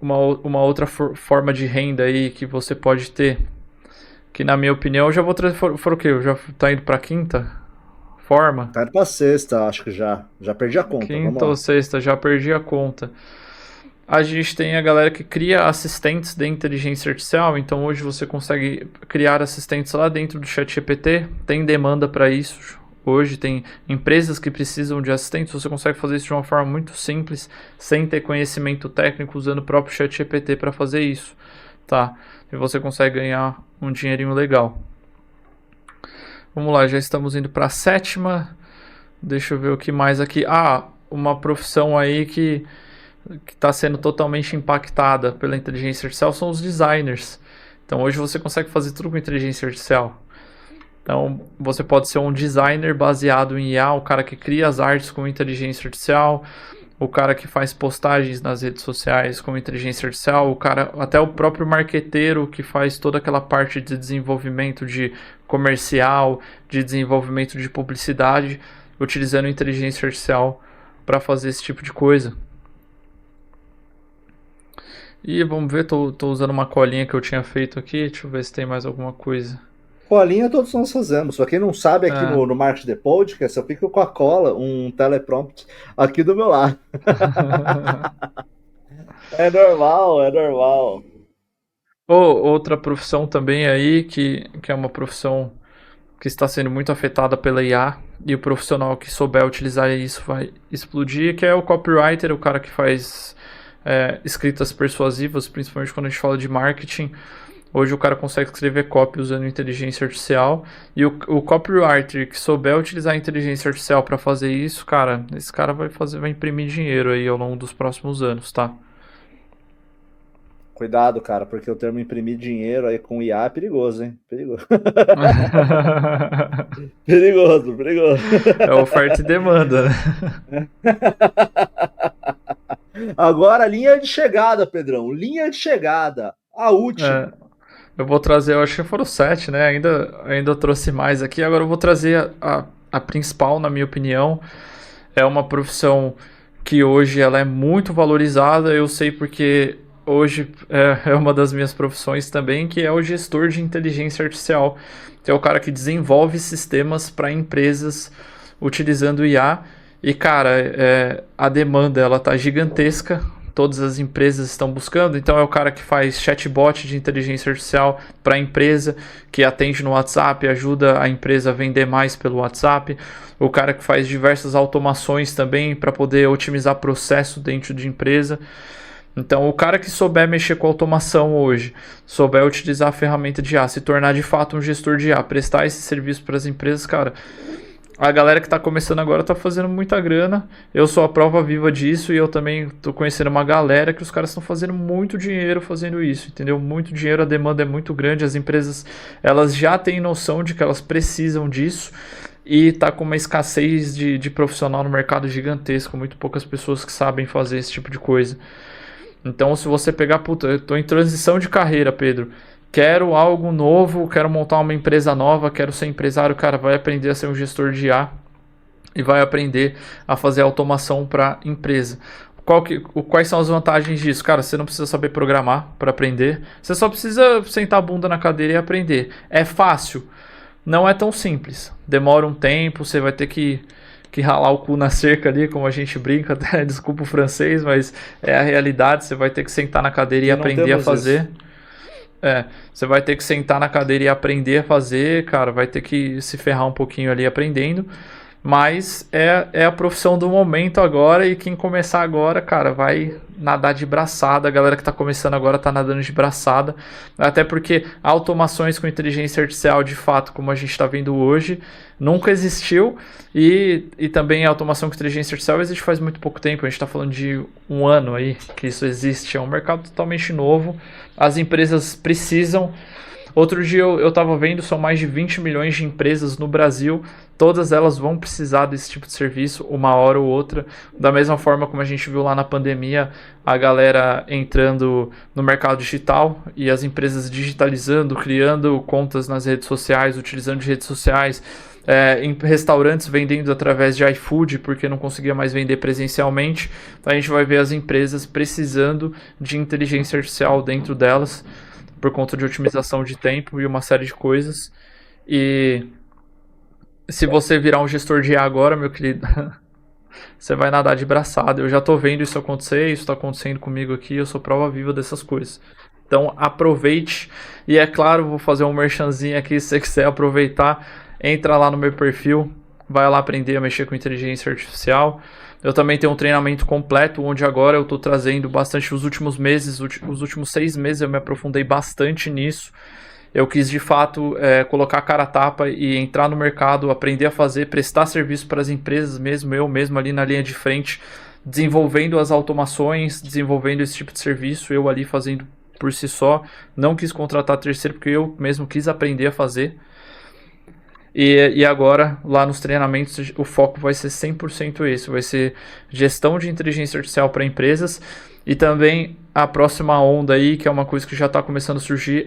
uma outra forma de renda aí que você pode ter, que na minha opinião, eu já vou trazer, for o quê? Já tá indo pra quinta forma? Tá indo pra sexta, acho que já perdi a conta. Quinta ou sexta, já perdi a conta. A gente tem a galera que cria assistentes de inteligência artificial, então hoje você consegue criar assistentes lá dentro do ChatGPT, tem demanda para isso. Hoje tem empresas que precisam de assistentes, você consegue fazer isso de uma forma muito simples, sem ter conhecimento técnico, usando o próprio ChatGPT para fazer isso, tá? E você consegue ganhar um dinheirinho legal. Vamos lá, já estamos indo para a 7ª. Deixa eu ver o que mais aqui. Uma profissão aí que está sendo totalmente impactada pela inteligência artificial são os designers. Então hoje você consegue fazer tudo com inteligência artificial. Então você pode ser um designer baseado em IA, o cara que cria as artes com inteligência artificial, o cara que faz postagens nas redes sociais com inteligência artificial, o cara, até o próprio marqueteiro que faz toda aquela parte de desenvolvimento de comercial, de desenvolvimento de publicidade, utilizando inteligência artificial para fazer esse tipo de coisa. E vamos ver, tô usando uma colinha que eu tinha feito aqui, deixa eu ver se tem mais alguma coisa. Colinha todos nós fazemos, pra quem não sabe, aqui no Marketing The Podcast, eu fico com a cola, um teleprompt aqui do meu lado. É normal. Outra profissão também aí, que é uma profissão que está sendo muito afetada pela IA, e o profissional que souber utilizar isso vai explodir, que é o copywriter, o cara que faz escritas persuasivas, principalmente quando a gente fala de marketing. Hoje o cara consegue escrever copy usando inteligência artificial, e o copywriter que souber utilizar a inteligência artificial para fazer isso, cara, esse cara vai imprimir dinheiro aí ao longo dos próximos anos, tá? Cuidado, cara, porque o termo imprimir dinheiro aí com IA é perigoso, hein? Perigoso. perigoso. É oferta e demanda, né? Agora, linha de chegada, Pedrão. Linha de chegada. A última. Eu vou trazer, eu acho que foram 7, né? Ainda eu trouxe mais aqui. Agora eu vou trazer a principal, na minha opinião. É uma profissão que hoje ela é muito valorizada. Eu sei porque hoje é uma das minhas profissões também, que é o gestor de inteligência artificial. Que é o cara que desenvolve sistemas para empresas utilizando IA. E, cara, a demanda ela tá gigantesca. Todas as empresas estão buscando, então é o cara que faz chatbot de inteligência artificial para a empresa, que atende no WhatsApp, ajuda a empresa a vender mais pelo WhatsApp, o cara que faz diversas automações também para poder otimizar processo dentro de empresa. Então, o cara que souber mexer com automação hoje, souber utilizar a ferramenta de IA, se tornar de fato um gestor de IA, prestar esse serviço para as empresas, cara, a galera que está começando agora está fazendo muita grana. Eu sou a prova viva disso e eu também estou conhecendo uma galera que os caras estão fazendo muito dinheiro fazendo isso, entendeu? Muito dinheiro, a demanda é muito grande, as empresas elas já têm noção de que elas precisam disso e tá com uma escassez de profissional no mercado gigantesco, muito poucas pessoas que sabem fazer esse tipo de coisa. Então, se você pegar, puta, eu tô em transição de carreira, Pedro, quero algo novo, quero montar uma empresa nova, quero ser empresário, cara, vai aprender a ser um gestor de IA e vai aprender a fazer automação para empresa. Quais são as vantagens disso? Cara, você não precisa saber programar para aprender, você só precisa sentar a bunda na cadeira e aprender. É fácil? Não é tão simples. Demora um tempo, você vai ter que ralar o cu na cerca ali, como a gente brinca, até, desculpa o francês, mas é a realidade, você vai ter que sentar na cadeira e aprender a fazer. Você vai ter que sentar na cadeira e aprender a fazer, cara, vai ter que se ferrar um pouquinho ali aprendendo, mas é a profissão do momento agora, e quem começar agora, cara, vai nadar de braçada. A galera que tá começando agora tá nadando de braçada, até porque automações com inteligência artificial, de fato, como a gente tá vendo hoje, nunca existiu, e também a automação com inteligência artificial existe faz muito pouco tempo. A gente tá falando de um ano aí que isso existe, é um mercado totalmente novo, as empresas precisam. Outro dia eu estava vendo, são mais de 20 milhões de empresas no Brasil, todas elas vão precisar desse tipo de serviço, uma hora ou outra, da mesma forma como a gente viu lá na pandemia, a galera entrando no mercado digital e as empresas digitalizando, criando contas nas redes sociais, utilizando de redes sociais, em restaurantes vendendo através de iFood, porque não conseguia mais vender presencialmente. Então a gente vai ver as empresas precisando de inteligência artificial dentro delas, por conta de otimização de tempo e uma série de coisas. E se você virar um gestor de IA agora, meu querido, você vai nadar de braçada. Eu já tô vendo isso acontecer, isso tá acontecendo comigo aqui, eu sou prova viva dessas coisas. Então aproveite, e é claro, vou fazer um merchanzinho aqui, se você quiser aproveitar, entra lá no meu perfil, vai lá aprender a mexer com inteligência artificial. Eu também tenho um treinamento completo, onde agora eu estou trazendo bastante os últimos meses, os últimos 6 meses eu me aprofundei bastante nisso. Eu quis de fato colocar a cara a tapa e entrar no mercado, aprender a fazer, prestar serviço para as empresas mesmo, eu mesmo ali na linha de frente, desenvolvendo as automações, desenvolvendo esse tipo de serviço, eu ali fazendo por si só. Não quis contratar terceiro porque eu mesmo quis aprender a fazer. E agora, lá nos treinamentos, o foco vai ser 100% esse. Vai ser gestão de inteligência artificial para empresas. E também a próxima onda aí, que é uma coisa que já está começando a surgir,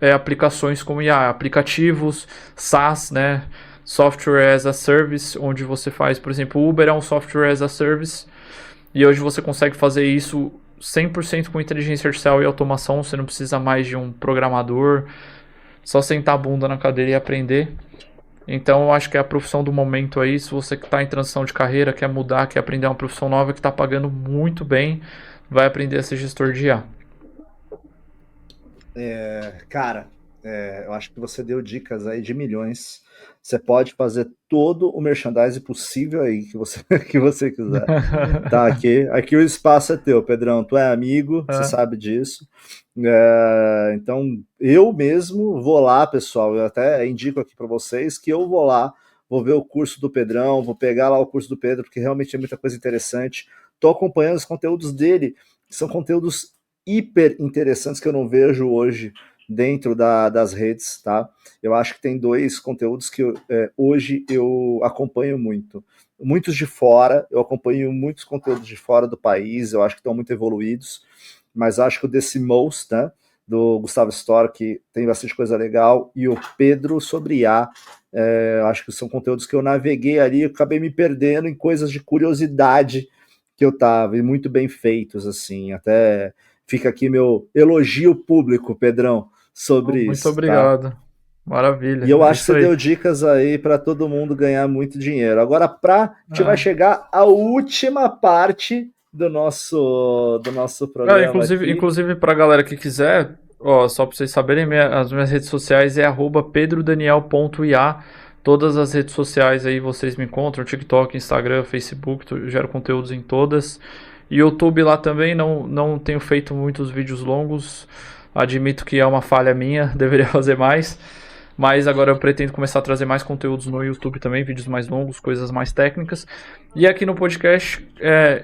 é aplicações como IA, aplicativos, SaaS, né? Software as a Service, onde você faz, por exemplo, o Uber é um Software as a Service. E hoje você consegue fazer isso 100% com inteligência artificial e automação. Você não precisa mais de um programador. Só sentar a bunda na cadeira e aprender. Então eu acho que é a profissão do momento aí. Se você que está em transição de carreira, quer mudar, quer aprender uma profissão nova que está pagando muito bem, vai aprender a ser gestor de IA. Cara, eu acho que você deu dicas aí de milhões. Você pode fazer todo o merchandising possível aí que você quiser. Tá, aqui o espaço é teu, Pedrão. Tu é amigo, você sabe disso. Então, eu mesmo vou lá, pessoal. Eu até indico aqui para vocês que eu vou lá, vou ver o curso do Pedrão, vou pegar lá o curso do Pedro, porque realmente é muita coisa interessante. Tô acompanhando os conteúdos dele, que são conteúdos hiper interessantes que eu não vejo hoje dentro das redes, tá? Eu acho que tem 2 conteúdos que hoje eu acompanho muito. Muitos de fora, eu acompanho muitos conteúdos de fora do país, eu acho que estão muito evoluídos, mas acho que o desse Most, né, do Gustavo Storr, que tem bastante coisa legal, e o Pedro sobre IA, acho que são conteúdos que eu naveguei ali, eu acabei me perdendo em coisas de curiosidade que eu tava, e muito bem feitos, assim, até fica aqui meu elogio público, Pedrão, sobre isso. Muito obrigado. Tá? Maravilha. E eu acho que você deu dicas aí para todo mundo ganhar muito dinheiro. Agora, a gente vai chegar à última parte do nosso programa. Inclusive para a galera que quiser, só para vocês saberem, as minhas redes sociais é @pedrodaniel.ia. Todas as redes sociais aí vocês me encontram, TikTok, Instagram, Facebook, eu gero conteúdos em todas. YouTube lá também, não tenho feito muitos vídeos longos. Admito que é uma falha minha, deveria fazer mais. Mas agora eu pretendo começar a trazer mais conteúdos no YouTube também, vídeos mais longos, coisas mais técnicas. E aqui no podcast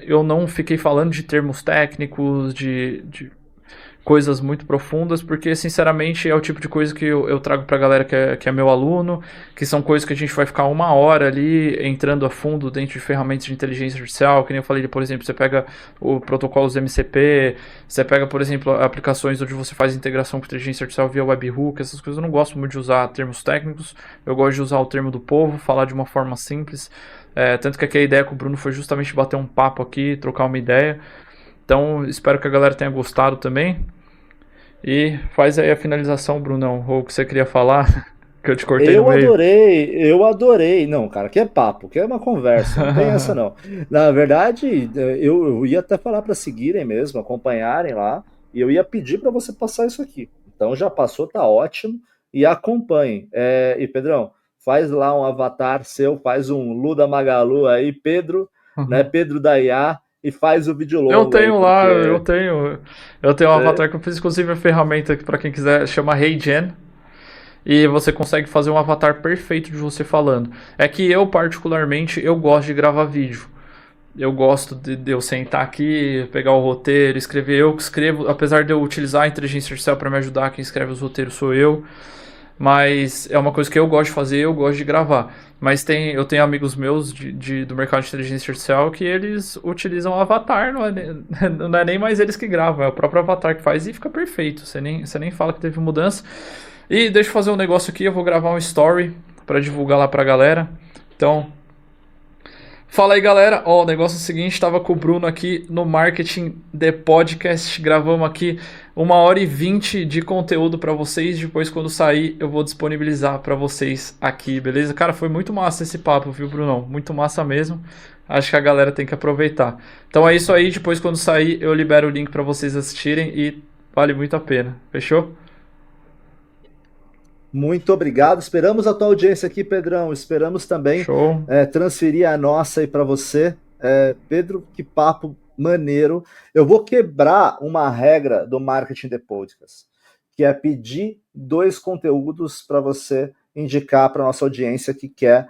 eu não fiquei falando de termos técnicos, de coisas muito profundas, porque sinceramente é o tipo de coisa que eu trago pra galera que é meu aluno, que são coisas que a gente vai ficar 1 hora ali entrando a fundo dentro de ferramentas de inteligência artificial, que nem eu falei, por exemplo, você pega o protocolos MCP, você pega, por exemplo, aplicações onde você faz integração com inteligência artificial via webhook, essas coisas eu não gosto muito de usar termos técnicos, eu gosto de usar o termo do povo, falar de uma forma simples, tanto que aqui a ideia com o Bruno foi justamente bater um papo aqui, trocar uma ideia. Então, espero que a galera tenha gostado também. E faz aí a finalização, Brunão, ou o que você queria falar, que eu te cortei no meio. Eu adorei. Não, cara, que é papo, que é uma conversa, não tem essa não. Na verdade, eu ia até falar para seguirem mesmo, acompanharem lá, e eu ia pedir para você passar isso aqui. Então já passou, tá ótimo, e acompanhem. E Pedrão, faz lá um avatar seu, faz um Luda Magalu aí, Pedro, né, Pedro da IA, e faz o vídeo longo. Eu tenho aí, lá, porque... eu tenho um avatar que eu fiz, inclusive a ferramenta que para quem quiser chama HeyGen. E você consegue fazer um avatar perfeito de você falando. É que eu particularmente eu gosto de gravar vídeo. Eu gosto de eu sentar aqui, pegar o roteiro, escrever. Eu que escrevo, apesar de eu utilizar a inteligência artificial para me ajudar, quem escreve os roteiros sou eu. Mas é uma coisa que eu gosto de fazer, eu gosto de gravar. Mas eu tenho amigos meus do mercado de inteligência artificial que eles utilizam o avatar, não é nem mais eles que gravam, é o próprio avatar que faz e fica perfeito. Você nem fala que teve mudança. E deixa eu fazer um negócio aqui, eu vou gravar um story para divulgar lá pra galera. Então, fala aí, galera. Ó, o negócio é o seguinte, tava com o Bruno aqui no Marketing The Podcast, gravamos aqui 1h20 de conteúdo pra vocês, depois quando sair eu vou disponibilizar pra vocês aqui, beleza? Cara, foi muito massa esse papo, viu, Brunão? Muito massa mesmo. Acho que a galera tem que aproveitar. Então é isso aí, depois quando sair eu libero o link pra vocês assistirem e vale muito a pena. Fechou? Muito obrigado. Esperamos a tua audiência aqui, Pedrão. Esperamos também transferir a nossa aí para você. Pedro, que papo maneiro. Eu vou quebrar uma regra do Marketing The Podcast, que é pedir 2 conteúdos para você indicar para nossa audiência que quer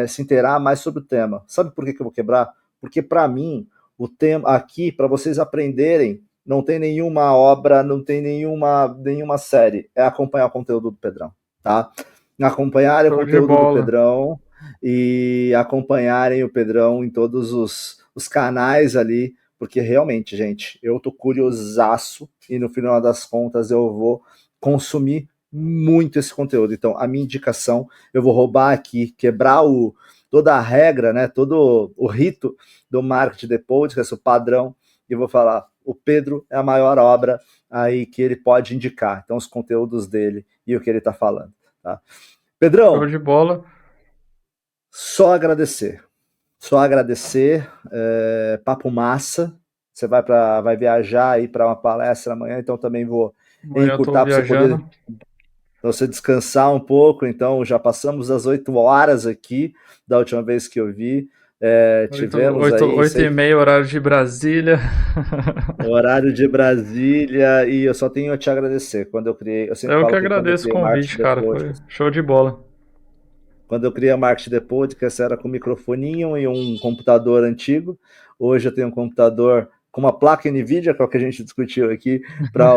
se inteirar mais sobre o tema. Sabe por que eu vou quebrar? Porque para mim, o tema aqui, para vocês aprenderem, não tem nenhuma obra, não tem nenhuma série. É acompanhar o conteúdo do Pedrão, tá? Acompanharem o conteúdo do Pedrão e acompanharem o Pedrão em todos os canais ali, porque realmente, gente, eu tô curiosaço e no final das contas eu vou consumir muito esse conteúdo. Então, a minha indicação, eu vou roubar aqui, quebrar toda a regra, né? Todo o rito do Marketing The Podcast, o padrão, e vou falar, o Pedro é a maior obra aí que ele pode indicar. Então, os conteúdos dele e o que ele está falando. Tá? Pedrão, show de bola. Só agradecer. Papo massa. Você vai viajar aí para uma palestra amanhã, então também vou encurtar para você descansar um pouco. Então, já passamos das 8 horas aqui, da última vez que eu vi. Tivemos 8h30, horário de Brasília. Horário de Brasília, e eu só tenho a te agradecer. Eu que agradeço o convite, cara. Foi show de bola. Quando eu criei a Marketing The Podcast, era com um microfoninho e um computador antigo. Hoje eu tenho um computador com uma placa NVIDIA, que é o que a gente discutiu aqui, para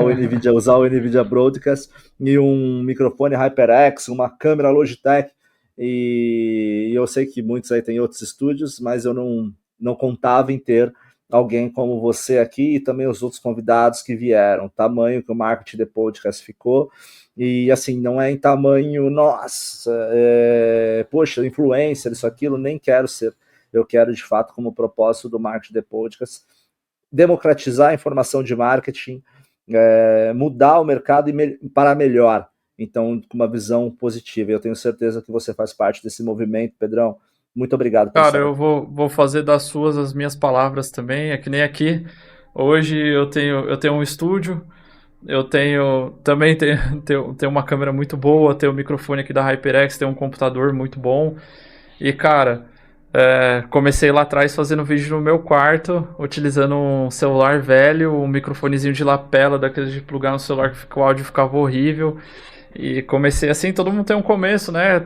usar o NVIDIA Broadcast, e um microfone HyperX, uma câmera Logitech. E eu sei que muitos aí têm outros estúdios, mas eu não contava em ter alguém como você aqui e também os outros convidados que vieram. O tamanho que o Marketing The Podcast ficou. E assim, não é em tamanho, nossa, poxa, influencer, isso, aquilo, nem quero ser. Eu quero, de fato, como propósito do Marketing The Podcast, democratizar a informação de marketing, mudar o mercado para melhor. Então, com uma visão positiva. Eu tenho certeza que você faz parte desse movimento, Pedrão. Muito obrigado. Cara, eu vou fazer das suas as minhas palavras também. É que nem aqui. Hoje eu tenho um estúdio. Eu também tenho uma câmera muito boa. Tenho um microfone aqui da HyperX. Tenho um computador muito bom. E, cara, Comecei lá atrás fazendo vídeo no meu quarto, utilizando um celular velho, um microfonezinho de lapela, daqueles de plugar no celular que o áudio ficava horrível. E comecei assim, todo mundo tem um começo, né?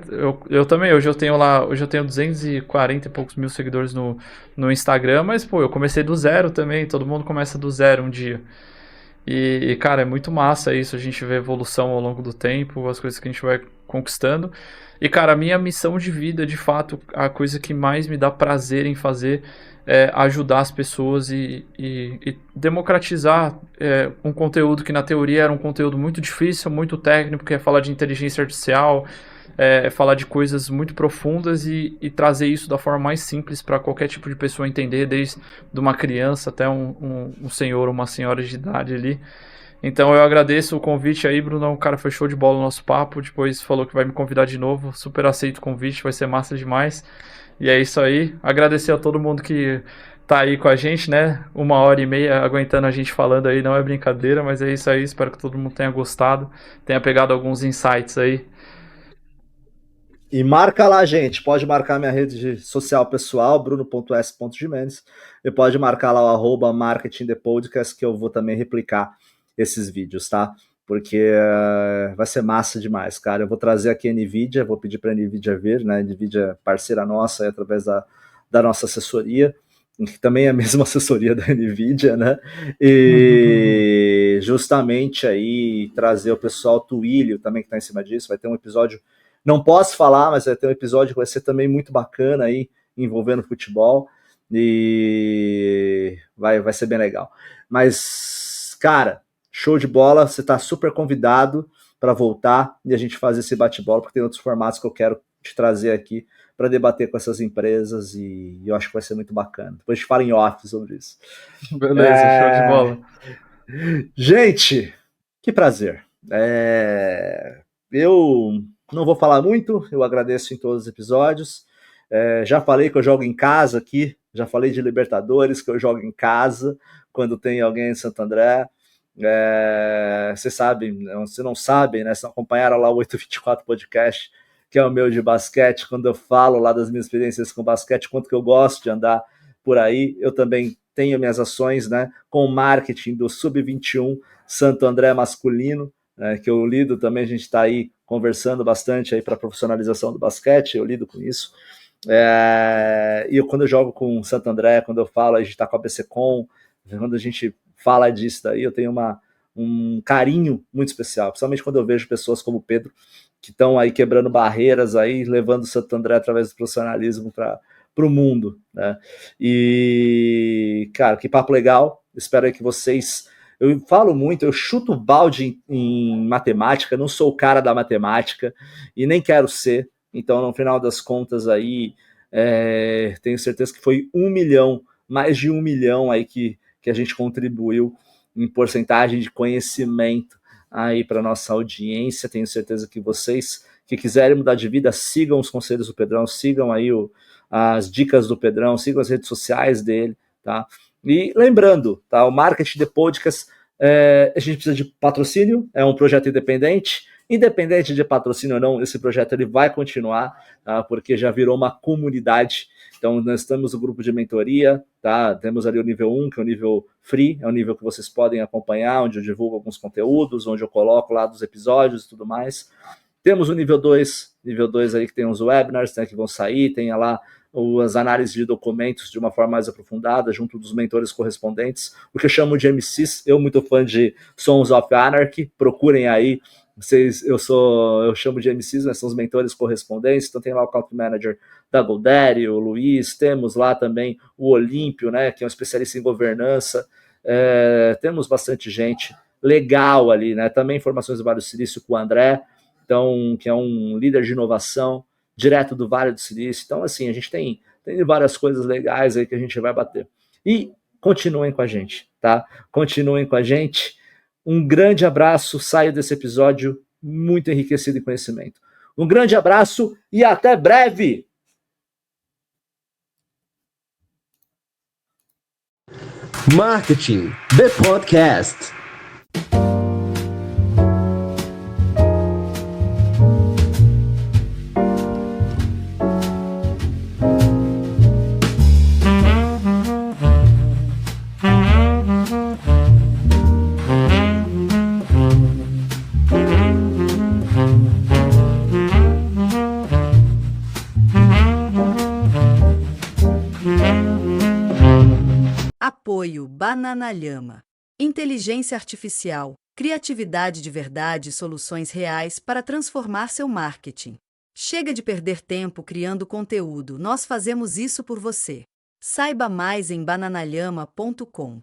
Eu também, hoje eu tenho 240 e poucos mil seguidores no Instagram, mas pô, eu comecei do zero também, todo mundo começa do zero um dia. Cara, é muito massa isso, a gente vê evolução ao longo do tempo, as coisas que a gente vai conquistando. E, cara, a minha missão de vida, de fato, a coisa que mais me dá prazer em fazer é ajudar as pessoas e democratizar um conteúdo que na teoria era um conteúdo muito difícil, muito técnico, que é falar de inteligência artificial, falar de coisas muito profundas e trazer isso da forma mais simples para qualquer tipo de pessoa entender, desde de uma criança até um senhor ou uma senhora de idade ali. Então eu agradeço o convite aí, Bruno. O cara foi show de bola no nosso papo. Depois falou que vai me convidar de novo. Super aceito o convite, vai ser massa demais. E é isso aí. Agradecer a todo mundo que tá aí com a gente, né? 1h30 aguentando a gente falando aí, não é brincadeira, mas é isso aí. Espero que todo mundo tenha gostado, tenha pegado alguns insights aí. E marca lá, gente. Pode marcar minha rede social pessoal, bruno.s.gimenez. E pode marcar lá o @marketingthepodcast, que eu vou também replicar esses vídeos, tá? Porque vai ser massa demais, cara. Eu vou trazer aqui a NVIDIA, vou pedir para a NVIDIA vir, né? A NVIDIA é parceira nossa, através da nossa assessoria, que também é a mesma assessoria da NVIDIA, né? E justamente aí trazer o pessoal Twilio também que está em cima disso. Vai ter um episódio, não posso falar, mas vai ter um episódio que vai ser também muito bacana aí, envolvendo futebol, e vai ser bem legal. Mas, cara, show de bola, você está super convidado para voltar e a gente fazer esse bate-bola, porque tem outros formatos que eu quero te trazer aqui para debater com essas empresas e eu acho que vai ser muito bacana. Depois a gente fala em off sobre isso. Beleza, show de bola. Gente, que prazer. Eu não vou falar muito, eu agradeço em todos os episódios. Já falei que eu jogo em casa aqui, já falei de Libertadores, que eu jogo em casa quando tem alguém em Santo André. Vocês sabem, se não sabem, né? Se não acompanharam lá o 824 Podcast, que é o meu de basquete, quando eu falo lá das minhas experiências com basquete, quanto que eu gosto de andar por aí. Eu também tenho minhas ações, né, com o marketing do Sub-21 Santo André masculino, né, que eu lido também, a gente está aí conversando bastante aí para a profissionalização do basquete, eu lido com isso. E quando eu jogo com Santo André, quando eu falo, a gente está com a BCCom, quando a gente fala disso daí, eu tenho um carinho muito especial, principalmente quando eu vejo pessoas como o Pedro, que estão aí quebrando barreiras, aí levando o Santo André através do profissionalismo para o mundo, né? E, cara, que papo legal, espero aí que vocês... Eu falo muito, eu chuto balde em matemática, não sou o cara da matemática e nem quero ser, então no final das contas aí, tenho certeza que foi 1 milhão, mais de 1 milhão aí que a gente contribuiu em porcentagem de conhecimento aí para nossa audiência. Tenho certeza que vocês que quiserem mudar de vida, sigam os conselhos do Pedrão, sigam aí as dicas do Pedrão, sigam as redes sociais dele, tá? E lembrando, tá? O Marketing The Podcast, a gente precisa de patrocínio, é um projeto independente de patrocínio ou não, esse projeto ele vai continuar, tá? Porque já virou uma comunidade. Então, nós temos o grupo de mentoria, tá? Temos ali o nível 1, que é o nível free, é o nível que vocês podem acompanhar, onde eu divulgo alguns conteúdos, onde eu coloco lá dos episódios e tudo mais. Temos o nível 2 aí que tem os webinars, né, que vão sair, tem lá as análises de documentos de uma forma mais aprofundada, junto dos mentores correspondentes, o que eu chamo de MCs, eu muito fã de Sons of Anarchy, procurem aí, eu chamo de MCs, né, são os mentores correspondentes, então tem lá o Country Manager da GoDaddy, o Luiz, temos lá também o Olímpio, né, que é um especialista em governança, temos bastante gente legal ali, né, também informações do Vale do Silício com o André, então, que é um líder de inovação, direto do Vale do Silício, então assim, a gente tem várias coisas legais aí que a gente vai bater, e continuem com a gente, tá? Continuem com a gente. Um grande abraço, saio desse episódio muito enriquecido em conhecimento. Um grande abraço e até breve! Marketing The Podcast. Apoio Bananalhama. Inteligência artificial, criatividade de verdade e soluções reais para transformar seu marketing. Chega de perder tempo criando conteúdo, nós fazemos isso por você. Saiba mais em bananalhama.com.